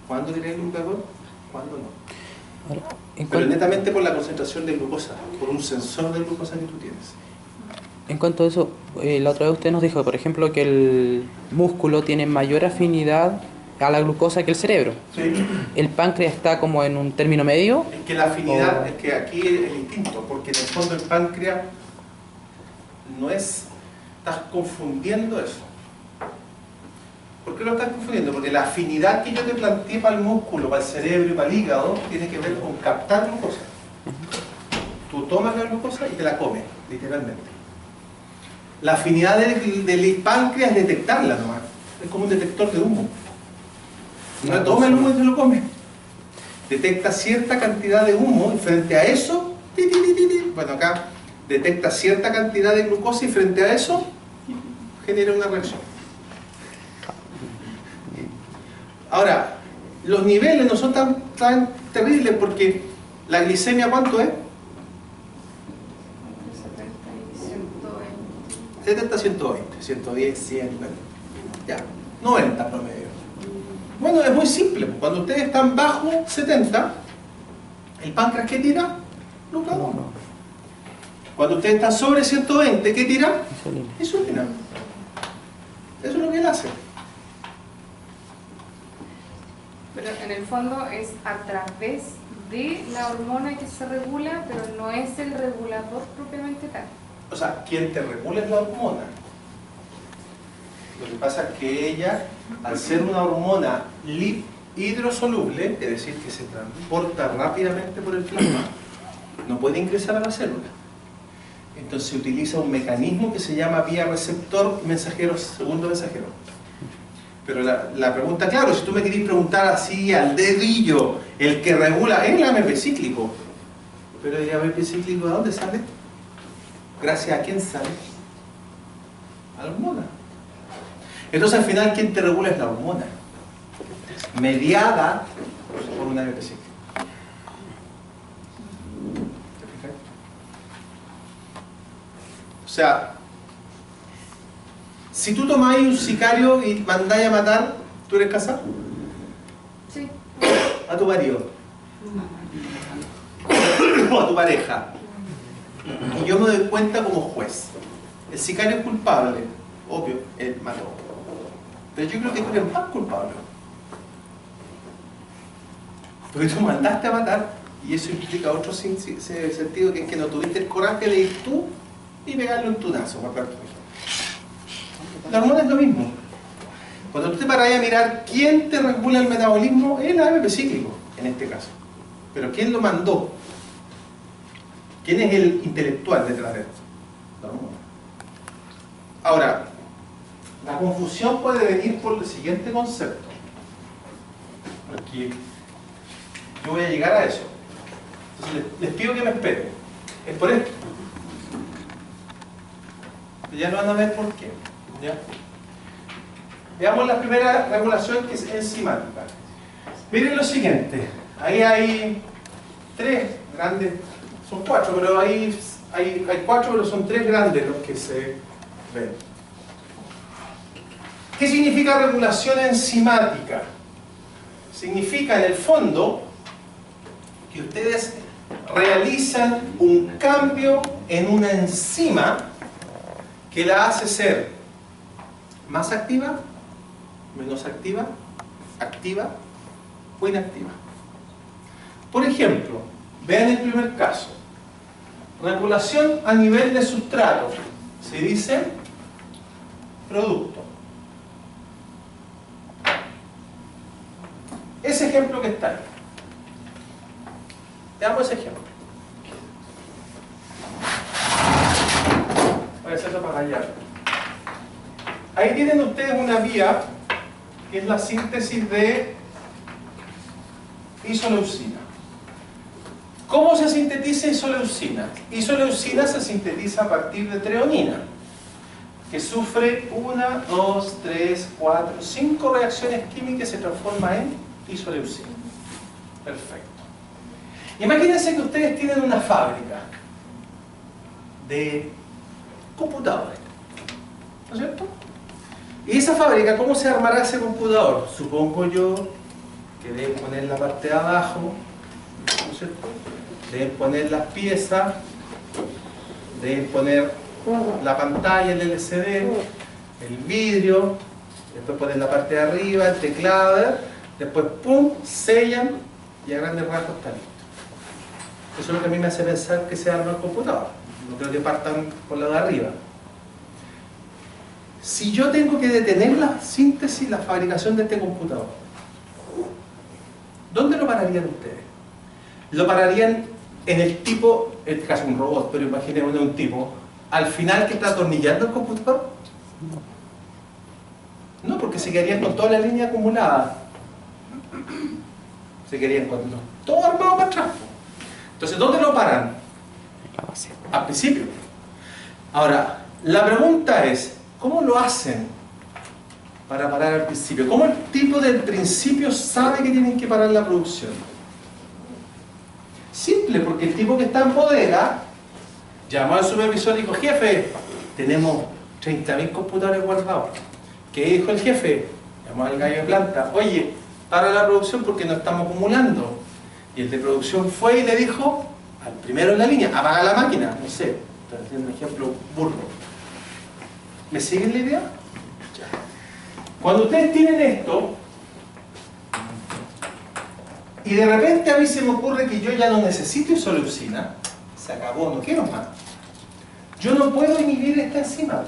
cuándo tirar glucagón, cuándo no. Ahora, Pero netamente por la concentración de glucosa, por un sensor de glucosa que tú tienes. en cuanto a eso, la otra vez usted nos dijo, por ejemplo, que el músculo tiene mayor afinidad a la glucosa que el cerebro. ¿Sí? ¿El páncreas está como en un término medio? Es que la afinidad, es que aquí es distinto, porque en el fondo el páncreas no es, estás confundiendo eso. ¿Por qué lo estás confundiendo? Porque la afinidad que yo te planteé para el músculo, para el cerebro y para el hígado, tiene que ver con captar glucosa. Tú tomas la glucosa y te la comes, literalmente. La afinidad del páncreas es detectarla nomás. Es como un detector de humo. No toma el humo y se lo come. Detecta cierta cantidad de humo y frente a eso, bueno, acá detecta cierta cantidad de glucosa y frente a eso genera una reacción. Ahora, los niveles no son tan terribles porque la glicemia, ¿cuánto es? 70, 120, 110, 100, ya, 90 promedio. Bueno, es muy simple. Cuando ustedes están bajo 70, ¿el páncreas qué tira? Glucagón. Cuando ustedes están sobre 120, ¿qué tira? Insulina. Insulina. Eso es lo que él hace. Pero en el fondo es a través de la hormona que se regula, pero no es el regulador propiamente tal. O sea, quien te regula es la hormona. Lo que pasa es que ella, al ser una hormona hidrosoluble, es decir, que se transporta rápidamente por el plasma, no puede ingresar a la célula. Entonces se utiliza un mecanismo que se llama vía receptor mensajero, segundo mensajero. Pero la pregunta, claro, si tú me querés preguntar así al dedillo, el que regula es el AMP cíclico. Pero el AMP cíclico, ¿de dónde sale? ¿Gracias a quién sale? A la hormona. Entonces al final, ¿quién te regula es la hormona? Mediada por una AMP cíclico. ¿Te fijas? O sea, si tú tomáis un sicario y mandáis a matar, ¿tú eres casado? Sí. A tu marido. O a tu pareja. Y yo me doy cuenta como juez. El sicario es culpable. Obvio, él mató. Pero yo creo que tú eres más culpable. Porque tú mandaste a matar, y eso implica otro sentido, que es que no tuviste el coraje de ir tú y pegarle un tunazo. La hormona es lo mismo. Cuando tú te paras a mirar quién te regula el metabolismo, es el AMP cíclico, en este caso. Pero ¿quién lo mandó? ¿Quién es el intelectual detrás de esto? La hormona. Ahora, la confusión puede venir por el siguiente concepto. Aquí yo voy a llegar a eso. Entonces les pido que me esperen. Es por esto. Ya no van a ver por qué. ¿Ya? Veamos la primera regulación, que es enzimática. Miren lo siguiente. Ahí hay tres grandes, son cuatro, pero hay cuatro, pero son tres grandes los que se ven. ¿Qué significa regulación enzimática? Significa, en el fondo, que ustedes realizan un cambio en una enzima que la hace ser más activa, menos activa, activa o inactiva. Por ejemplo, vean el primer caso. Regulación a nivel de sustrato. Se dice producto. Ese ejemplo que está ahí. Veamos ese ejemplo. Voy a hacerlo para allá. Ahí tienen ustedes una vía que es la síntesis de isoleucina. ¿Cómo se sintetiza isoleucina? Isoleucina se sintetiza a partir de treonina, que sufre 1, 2, 3, 4, 5 reacciones químicas y se transforma en isoleucina. Perfecto. Imagínense que ustedes tienen una fábrica de computadores, ¿no es cierto? Y esa fábrica, ¿cómo se armará ese computador? Supongo yo que deben poner la parte de abajo, ¿no es cierto? Deben poner las piezas, deben poner la pantalla, el LCD, el vidrio, después ponen la parte de arriba, el teclado, después ¡pum!, sellan y a grandes rasgos está listo. Eso es lo que a mí me hace pensar que se arma el computador. No creo que partan por lo de arriba. Si yo tengo que detener la síntesis, la fabricación de este computador, ¿dónde lo pararían ustedes? Lo pararían en el tipo, en este caso un robot, pero imaginemos un tipo, al final que está atornillando el computador. No, porque se quedarían con toda la línea acumulada. Se quedarían con todo armado para atrás. Entonces, ¿dónde lo paran? Al principio. Ahora, la pregunta es, ¿cómo lo hacen para parar al principio? ¿Cómo el tipo del principio sabe que tienen que parar la producción? Simple, porque el tipo que está en bodega llamó al supervisor y dijo: jefe, tenemos 30.000 computadores guardados. ¿Qué dijo el jefe? Llamó al gallo de planta: oye, para la producción porque no estamos acumulando. Y el de producción fue y le dijo al primero en la línea: apaga la máquina. No sé, estoy haciendo un ejemplo burro. ¿Me siguen la idea? Cuando ustedes tienen esto y de repente a mí se me ocurre que yo ya no necesito isoleucina, se acabó, no quiero más, yo no puedo inhibir esta enzima.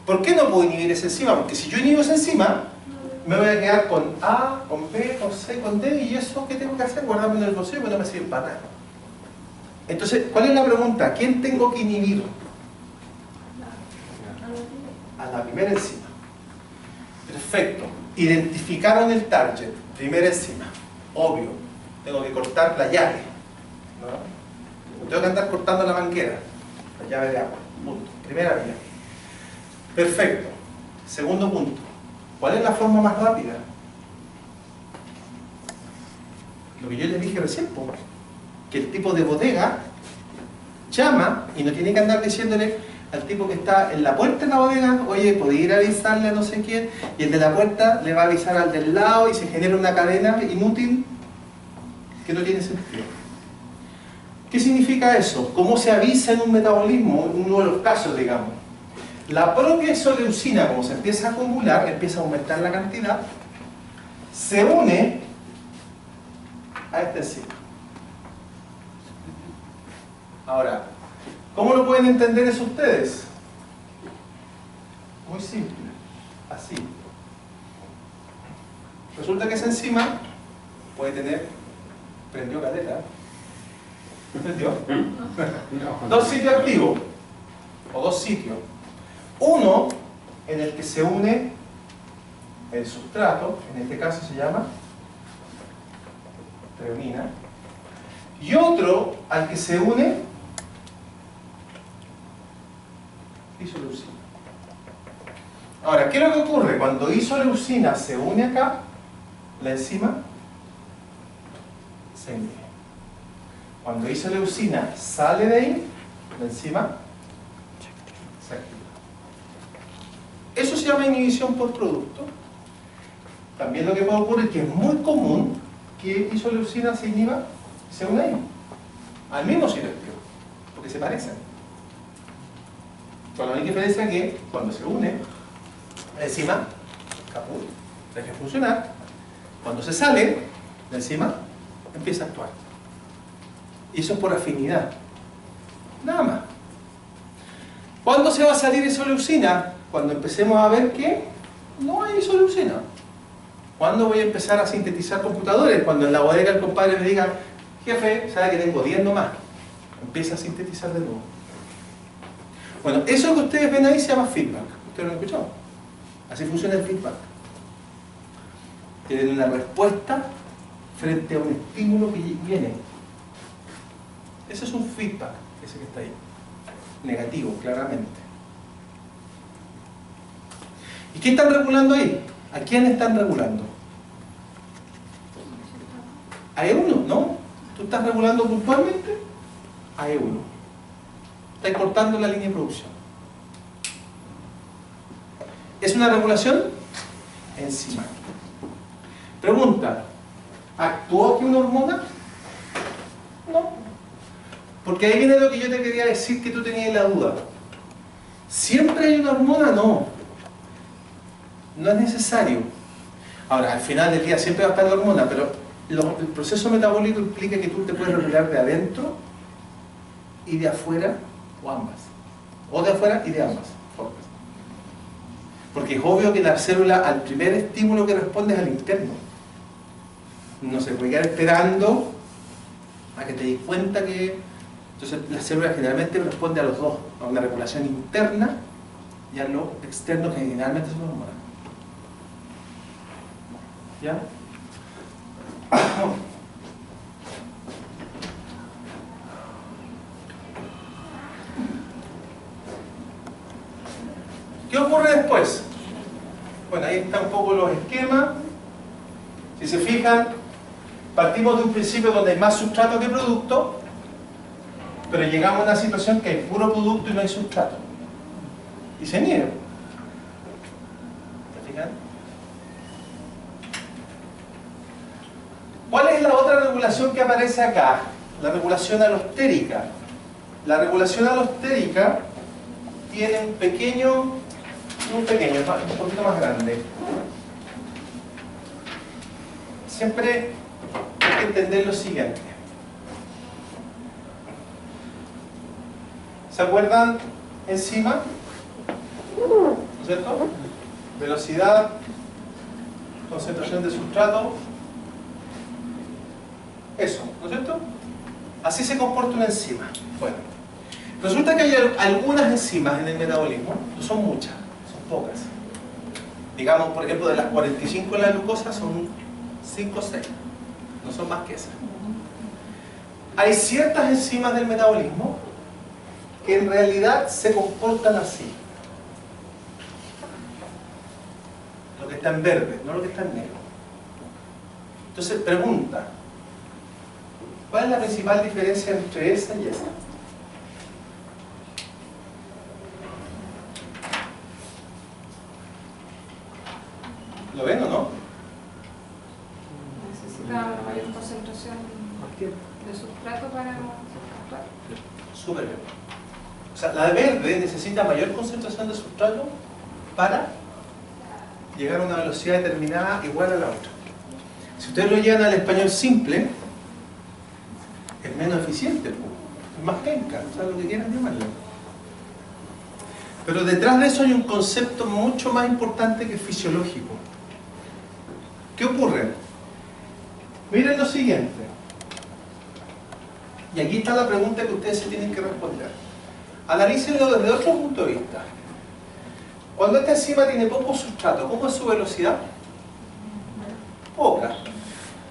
¿Por qué no puedo inhibir esa enzima? Porque si yo inhibo esa enzima, me voy a quedar con A, con B, con C, con D, y eso, ¿qué tengo que hacer? Guardarme en el bolsillo, porque no me sirve para nada. Entonces, ¿cuál es la pregunta? ¿Quién tengo que inhibir? A la primera enzima. Perfecto. Identificaron el target, primera enzima. Obvio, tengo que cortar la llave, ¿no? No tengo que andar cortando la manguera, la llave de agua. Punto. Primera vía. Perfecto. Segundo punto. ¿Cuál es la forma más rápida? Lo que yo les dije recién, que el tipo de bodega llama y no tiene que andar diciéndole al tipo que está en la puerta de la bodega: oye, ¿podría ir a avisarle a no sé quién? Y el de la puerta le va a avisar al del lado y se genera una cadena inútil que no tiene sentido. ¿Qué significa eso? ¿Cómo se avisa en un metabolismo? Uno de los casos, digamos. La propia isoleucina, como se empieza a acumular, empieza a aumentar la cantidad, se une a esta enzima. Ahora, ¿cómo lo pueden entender eso ustedes? Muy simple, así. Resulta que esa enzima puede tener, prendió caleta, ¿prendió? Dos sitios activos, o dos sitios. Uno en el que se une el sustrato, en este caso se llama treonina, y otro al que se une isoleucina. Ahora, ¿qué es lo que ocurre? Cuando isoleucina se une acá, la enzima se inhibe. Cuando isoleucina sale de ahí, la enzima se activa. Eso se llama inhibición por producto. También lo que puede ocurrir es que es muy común que isoleucina se inhiba y se une ahí, al mismo sitio activo, porque se parecen. Con la única diferencia es que cuando se une, la enzima caput, deja de funcionar. Cuando se sale, la enzima empieza a actuar. Y eso es por afinidad. Nada más. ¿Cuándo se va a salir isoleucina? Cuando empecemos a ver que no hay isoleucina. ¿Cuándo voy a empezar a sintetizar computadores? Cuando en la bodega el compadre me diga, jefe, sabe que tengo 10 nomás. Empieza a sintetizar de nuevo. Bueno, eso que ustedes ven ahí se llama feedback. ¿Ustedes lo han escuchado? Así funciona el feedback. Tienen una respuesta frente a un estímulo que viene. Ese es un feedback, ese que está ahí. Negativo, claramente. ¿Y qué están regulando ahí? ¿A quién están regulando? A E1, ¿no? ¿Tú estás regulando puntualmente? A E1. Estás cortando la línea de producción. ¿Es una regulación? Enzimática. Pregunta, ¿actuó aquí una hormona? No. Porque ahí viene lo que yo te quería decir que tú tenías la duda. ¿Siempre hay una hormona? No. No es necesario. Ahora, al final del día siempre va a estar la hormona, pero el proceso metabólico implica que tú te puedes regular de adentro y de afuera, o ambas. O de afuera y de ambas formas. Porque es obvio que la célula, al primer estímulo que responde es al interno. No se puede quedar esperando a que te des cuenta que... Entonces la célula generalmente responde a los dos, a una regulación interna y a lo externo, que generalmente son hormonas. ¿Ya? ¿Qué ocurre después? Bueno, ahí están un poco los esquemas. Si se fijan, partimos de un principio donde hay más sustrato que producto, pero llegamos a una situación que hay puro producto y no hay sustrato. Y se niega. ¿Se fijan? ¿Cuál es la otra regulación que aparece acá? La regulación alostérica. La regulación alostérica tiene un poquito más grande. Siempre hay que entender lo siguiente. ¿Se acuerdan? Enzima, ¿no es cierto? Velocidad, concentración de sustrato. Eso, ¿no es cierto? Así se comporta una enzima. Bueno, resulta que hay algunas enzimas en el metabolismo, no son muchas, son pocas. Digamos, por ejemplo, de las 45 de la glucosa son 5 o 6, no son más que esas. Hay ciertas enzimas del metabolismo que en realidad se comportan así. Lo que está en verde, no lo que está en negro. Entonces, pregunta, ¿cuál es la principal diferencia entre esa y esa? ¿Lo ven o no? Necesita una mayor concentración de sustrato para actuar. Súper bien. O sea, la de verde necesita mayor concentración de sustrato para llegar a una velocidad determinada igual a la otra. Si ustedes lo llevan al español simple, es menos eficiente, es más penca, o sea, lo que quieran llamarlo. Pero detrás de eso hay un concepto mucho más importante que fisiológico. ¿Qué ocurre? Miren lo siguiente. Y aquí está la pregunta que ustedes se tienen que responder. Analícenlo desde otro punto de vista. Cuando esta enzima tiene poco sustrato, ¿cómo es su velocidad? Poca.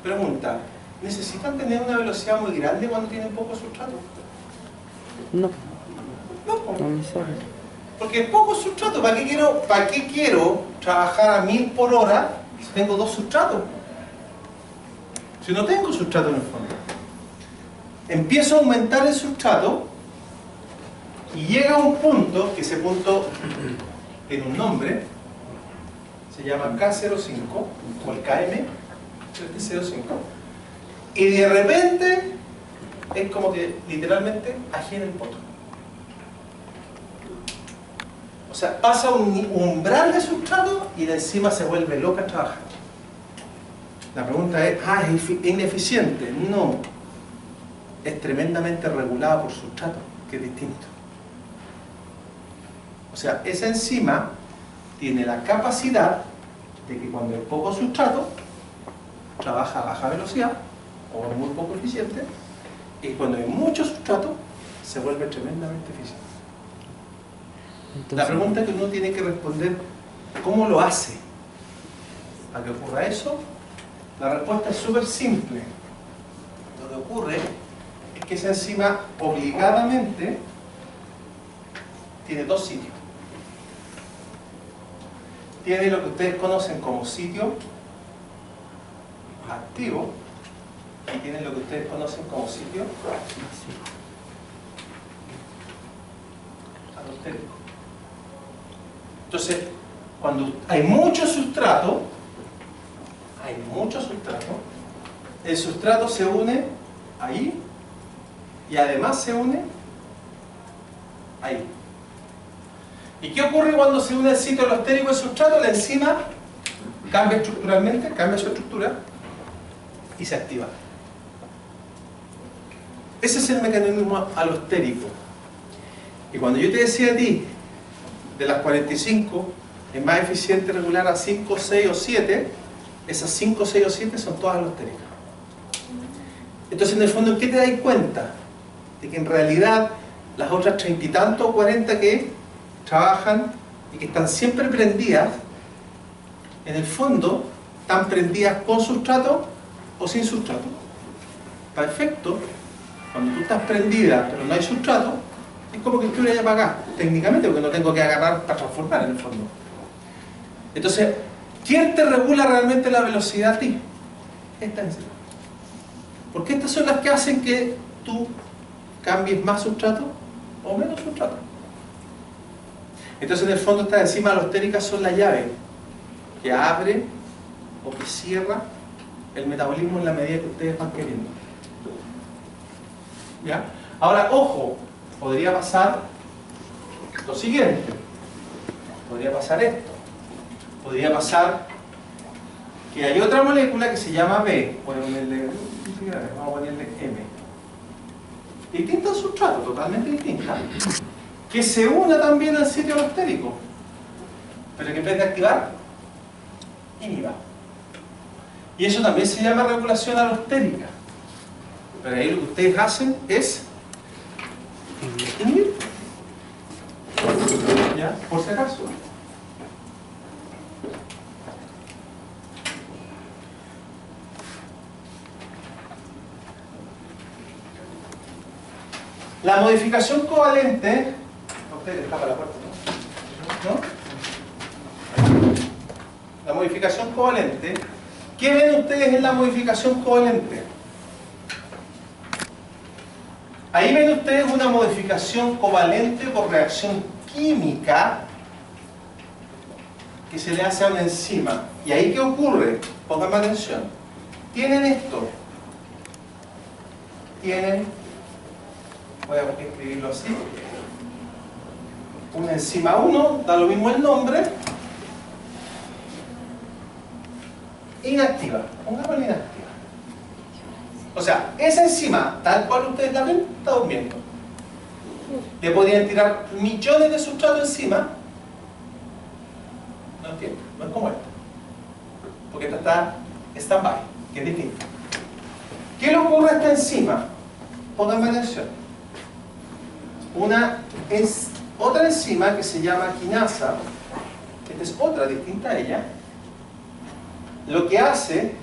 Pregunta, ¿necesitan tener una velocidad muy grande cuando tienen poco sustrato? No, No, no necesario. porque es poco sustrato. ¿Para qué quiero trabajar a 1000 por hora si tengo 2 sustratos? Si no tengo sustrato en el fondo. Empiezo a aumentar el sustrato y llega a un punto, que ese punto tiene un nombre, se llama K05 o el KM 05, y de repente es como que literalmente ajena el poto. O sea, pasa un umbral de sustrato y de encima se vuelve loca trabajando. La pregunta es, ¿es ineficiente? No. Es tremendamente regulada por sustrato, que es distinto. O sea, esa enzima tiene la capacidad de que cuando hay poco sustrato, trabaja a baja velocidad, o muy poco eficiente, y cuando hay mucho sustrato, se vuelve tremendamente eficiente. Entonces, La pregunta que uno tiene que responder, ¿cómo lo hace? Para que ocurra eso, la respuesta es súper simple. Lo que ocurre es que esa enzima obligadamente tiene 2 sitios. Tiene lo que ustedes conocen como sitio activo y tiene lo que ustedes conocen como sitio alostérico. Entonces, cuando hay mucho sustrato, el sustrato se une ahí y además se une ahí. ¿Y qué ocurre cuando se une el sitio alostérico y el sustrato? La enzima cambia estructuralmente, cambia su estructura y se activa. Ese es el mecanismo alostérico. Y cuando yo te decía a ti, de las 45, es más eficiente regular a 5, 6 o 7, esas 5, 6 o 7 son todas alostéricas. Entonces, en el fondo, ¿en qué te das cuenta? De que en realidad las otras 30 y tantos o 40 que trabajan y que están siempre prendidas, en el fondo están prendidas con sustrato o sin sustrato. Para efecto, cuando tú estás prendida pero no hay sustrato, es como que estuviera ya apagada, técnicamente, porque no tengo que agarrar para transformar en el fondo. Entonces, ¿quién te regula realmente la velocidad a ti? Esta enzima. Porque estas son las que hacen que tú cambies más sustrato o menos sustrato. Entonces, en el fondo, estas enzimas alostéricas son la llave que abre o que cierra el metabolismo en la medida que ustedes van queriendo. ¿Ya? Ahora, ojo, podría pasar lo siguiente. Podría pasar esto. Podría pasar que hay otra molécula que se llama B. Vamos a ponerle M. Distinta al sustrato, totalmente distinta. Que se una también al sitio alostérico, pero que en vez de activar, inhiba. Y eso también se llama regulación alostérica. Pero ahí lo que ustedes hacen es inhibir. ¿Ya? Por si acaso. La modificación covalente, usted está para la puerta, ¿no? La modificación covalente, ¿qué ven ustedes en la modificación covalente? Ahí ven ustedes una modificación covalente por reacción química que se le hace a una enzima. ¿Y ahí qué ocurre? Pónganme atención. Tienen esto. Tienen, voy a escribirlo así, una enzima 1, da lo mismo el nombre, inactiva, pongámosle inactiva. O sea, esa enzima, tal cual ustedes la ven, está durmiendo. Le podrían tirar millones de sustratos encima. No entiendo, no es como esta. Porque esta está stand-by, que es distinto. ¿Qué le ocurre a esta enzima? Pónganme atención. Otra enzima que se llama quinasa, esta es otra distinta a ella, lo que hace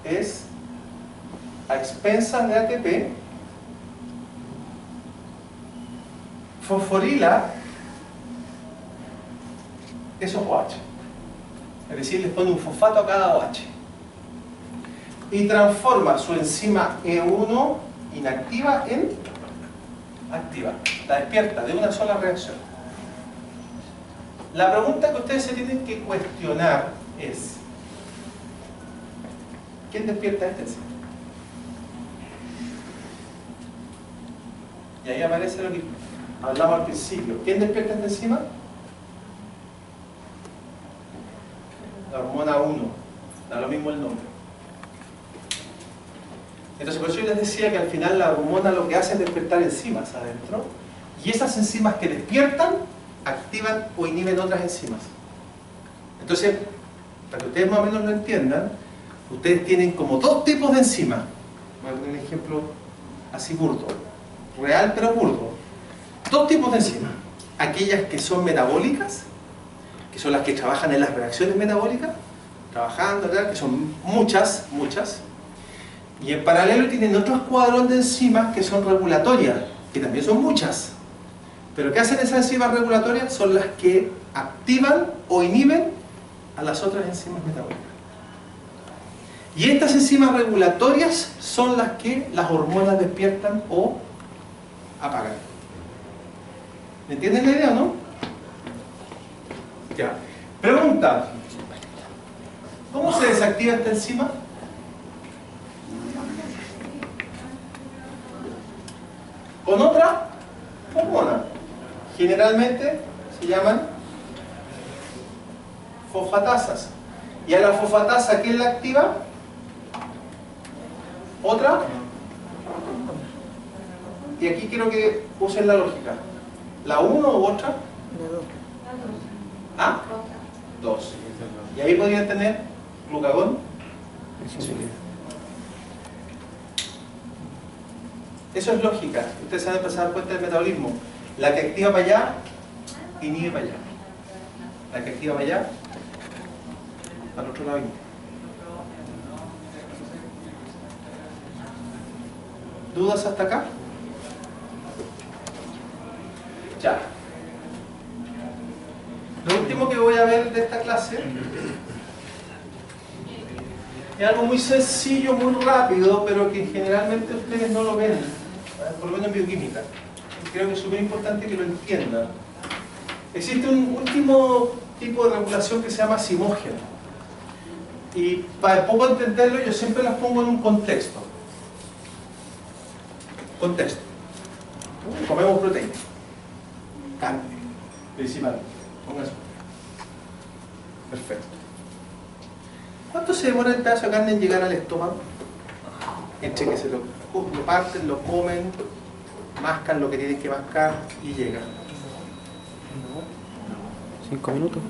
es, a expensas de ATP, fosforila esos OH. Es decir, les pone un fosfato a cada OH. Y transforma su enzima E1 inactiva en activa. La despierta de una sola reacción. La pregunta que ustedes se tienen que cuestionar es: ¿quién despierta esta enzima? Y ahí aparece lo que hablamos al principio. ¿Quién despierta esta enzima? La hormona 1. Da lo mismo el nombre. Entonces, por eso yo les decía que al final la hormona lo que hace es despertar enzimas adentro, y esas enzimas que despiertan activan o inhiben otras enzimas. Entonces, para que ustedes más o menos lo entiendan, ustedes tienen como dos tipos de enzimas. Voy a poner un ejemplo así burdo, real pero burdo. Dos tipos de enzimas: aquellas que son metabólicas, que son las que trabajan en las reacciones metabólicas, trabajando, que son muchas, y en paralelo tienen otro escuadrón de enzimas que son regulatorias, que también son muchas. Pero ¿qué hacen esas enzimas regulatorias? Son las que activan o inhiben a las otras enzimas metabólicas. Y estas enzimas regulatorias son las que las hormonas despiertan o apagan. ¿Me entienden la idea o no? Ya. Pregunta: ¿cómo se desactiva esta enzima? Con otra hormona. Generalmente se llaman fosfatasas. ¿Y a la fosfatasa quién la activa? ¿Otra? Y aquí quiero que usen la lógica. ¿La 1 u otra? La 2. ¿Ah? 2. Y ahí podrían tener glucagón. Eso es lógica. Ustedes saben empezar a dar cuenta del metabolismo. La que activa para allá, inhibe para allá. La que activa para allá, para el otro lado. ¿Dudas hasta acá? Ya. Lo último que voy a ver de esta clase es algo muy sencillo, muy rápido, pero que generalmente ustedes no lo ven, por lo menos en bioquímica. Creo que es súper importante que lo entiendan. Existe un último tipo de regulación que se llama simógeno. Y para poco entenderlo, yo siempre las pongo en un contexto. Contexto. Comemos proteína. Carne. Principalmente. Ponga eso. Perfecto. ¿Cuánto se demora el pedazo de carne en llegar al estómago? Entre que se lo parten, lo comen, mascan lo que tienen que mascar y llega. 5 minutos.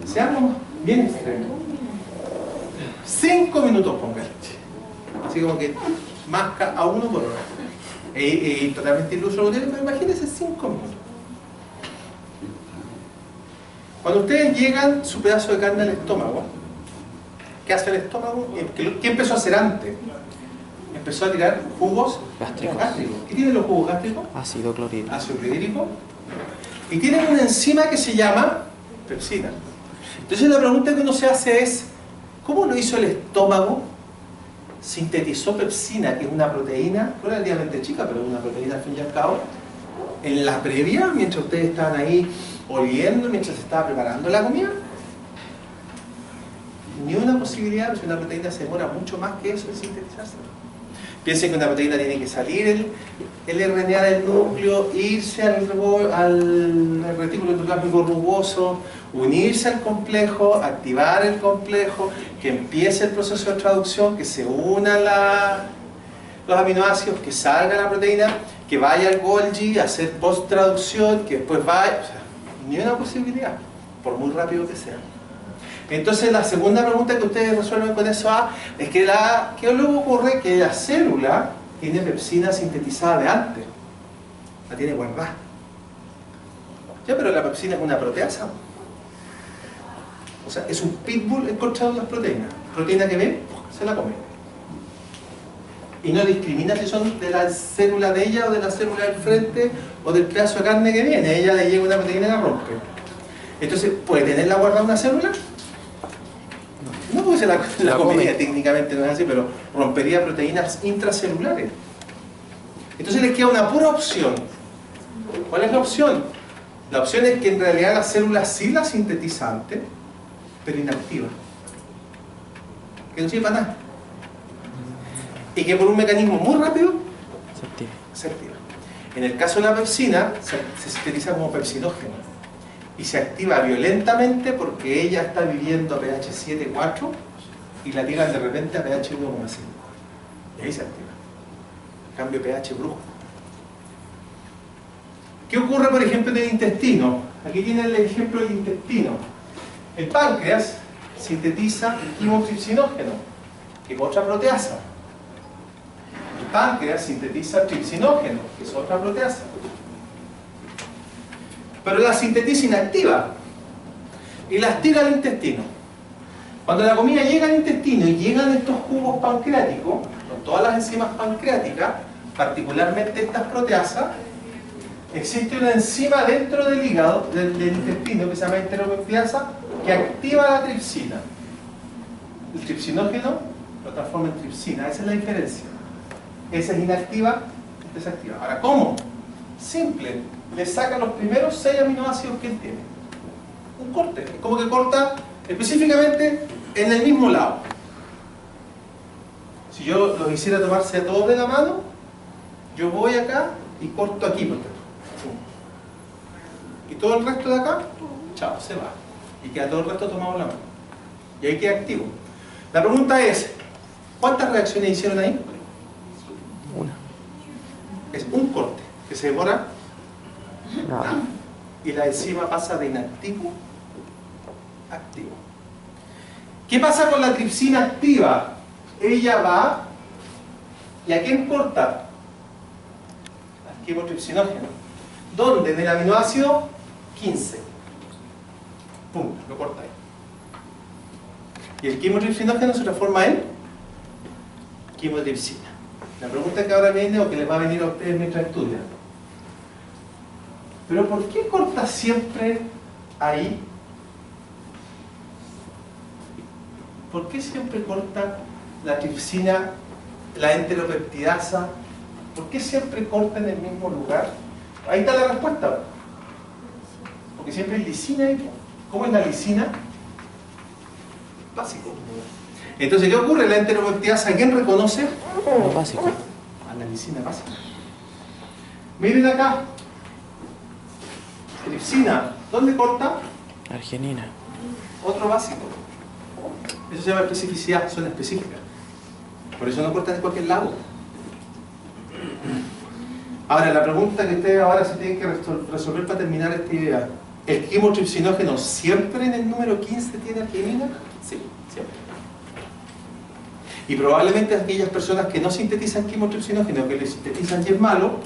Seamos bien extremos. 5 minutos póngale. Así como que masca a uno por hora. Totalmente iluso lo tiene, pero imagínense 5 minutos. Cuando ustedes llegan su pedazo de carne al estómago, ¿qué hace el estómago? ¿Qué empezó a hacer antes? Empezó a tirar jugos gástricos. ¿Qué tienen los jugos gástricos? Ácido clorhídrico. Ácido clorhídrico. Y tienen una enzima que se llama pepsina. Entonces la pregunta que uno se hace es: ¿cómo lo hizo el estómago? Sintetizó pepsina, que es una proteína relativamente chica, pero una proteína al fin y al cabo, en la previa, mientras ustedes estaban ahí oliendo, mientras se estaba preparando la comida. Ni una posibilidad, porque una proteína se demora mucho más que eso en sintetizarse. Piensen que una proteína tiene que salir el RNA del núcleo, irse al retículo endoplásmico rugoso, unirse al complejo, activar el complejo, que empiece el proceso de traducción, que se unan los aminoácidos, que salga la proteína, que vaya al Golgi a hacer post-traducción, que después vaya... O sea, ni una posibilidad, por muy rápido que sea. Entonces la segunda pregunta que ustedes resuelven con eso es que ¿qué luego ocurre? Que la célula tiene pepsina sintetizada de antes, la tiene guardada. Ya, pero la pepsina es una proteasa. O sea, es un pitbull encontrado en las proteínas. Proteína que ve, se la come. Y no discrimina si son de la célula de ella o de la célula del frente o del pedazo de carne que viene. Ella le llega una proteína y la rompe. Entonces, ¿puede tenerla guardada una célula? No, porque se la comería, técnicamente no es así, pero rompería proteínas intracelulares. Entonces les queda una pura opción. ¿Cuál es la opción? La opción es que en realidad la célula sí la sintetiza antes, pero inactiva. Que no sirve para nada. Y que por un mecanismo muy rápido se activa. En el caso de la pepsina, se sintetiza como pepsinógeno. Y se activa violentamente porque ella está viviendo a pH 7,4 y la tiran de repente a pH 1,5. Y ahí se activa. Cambio pH brusco. ¿Qué ocurre, por ejemplo, en el intestino? Aquí tienen el ejemplo del intestino. El páncreas sintetiza quimotripsinógeno, que es otra proteasa. El páncreas sintetiza tripsinógeno, que es otra proteasa. Pero la sintetiza inactiva y las tira al intestino. Cuando la comida llega al intestino y llegan estos jugos pancreáticos, con todas las enzimas pancreáticas, particularmente estas proteasas, existe una enzima dentro del hígado, del intestino, que se llama enteropeptidasa, que activa la tripsina. El tripsinógeno lo transforma en tripsina, esa es la diferencia. Esa es inactiva, esta es activa. Ahora, ¿cómo? Simple. Le saca los primeros 6 aminoácidos que él tiene. Un corte. Es como que corta específicamente en el mismo lado. Si yo los hiciera tomarse a todos de la mano, yo voy acá y corto aquí, por ejemplo. Y todo el resto de acá, chao, se va. Y queda todo el resto tomado en la mano. Y ahí queda activo. La pregunta es, ¿cuántas reacciones hicieron ahí? Una. Es un corte que se demora Nada. y la enzima pasa de inactivo a activo. ¿Qué pasa con la tripsina activa? Ella va ¿y a quién corta? Al quimotripsinógeno. ¿Dónde? En el aminoácido 15. Pum, lo corta ahí. Y el quimotripsinógeno se transforma en quimotripsina. La pregunta que ahora viene, o que les va a venir a ustedes mientras estudian: ¿pero por qué corta siempre ahí? ¿Por qué siempre corta la tripsina, la enteropeptidasa? ¿Por qué siempre corta en el mismo lugar? Ahí está la respuesta. Porque siempre hay lisina ahí. ¿Cómo es la lisina? Básico. Entonces, ¿qué ocurre? La enteropeptidasa, ¿a quién reconoce? Lo básico. A la lisina básica. Miren acá. Tripsina, ¿dónde corta? Arginina. Otro básico. Eso se llama especificidad, son específicas. Por eso no cortan en cualquier lado. Ahora, la pregunta que ustedes ahora se tienen que resolver para terminar esta idea: ¿el quimotripsinógeno siempre en el número 15 tiene arginina? Sí, siempre. Y probablemente aquellas personas que no sintetizan quimotripsinógeno, que le sintetizan y es malo,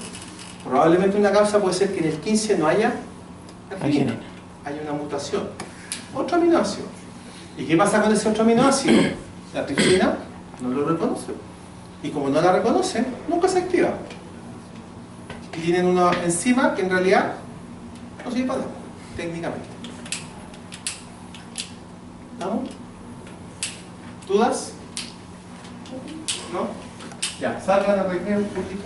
probablemente una causa puede ser que en el 15 no haya arginina. Hay una mutación. Otro aminoácido. ¿Y qué pasa con ese otro aminoácido? La tripsina no lo reconoce. Y como no la reconoce, nunca se activa. Y tienen una enzima que en realidad no sirve para nada, técnicamente. ¿Estamos? ¿Dudas? ¿No? Ya, salgan a recreo un poquito.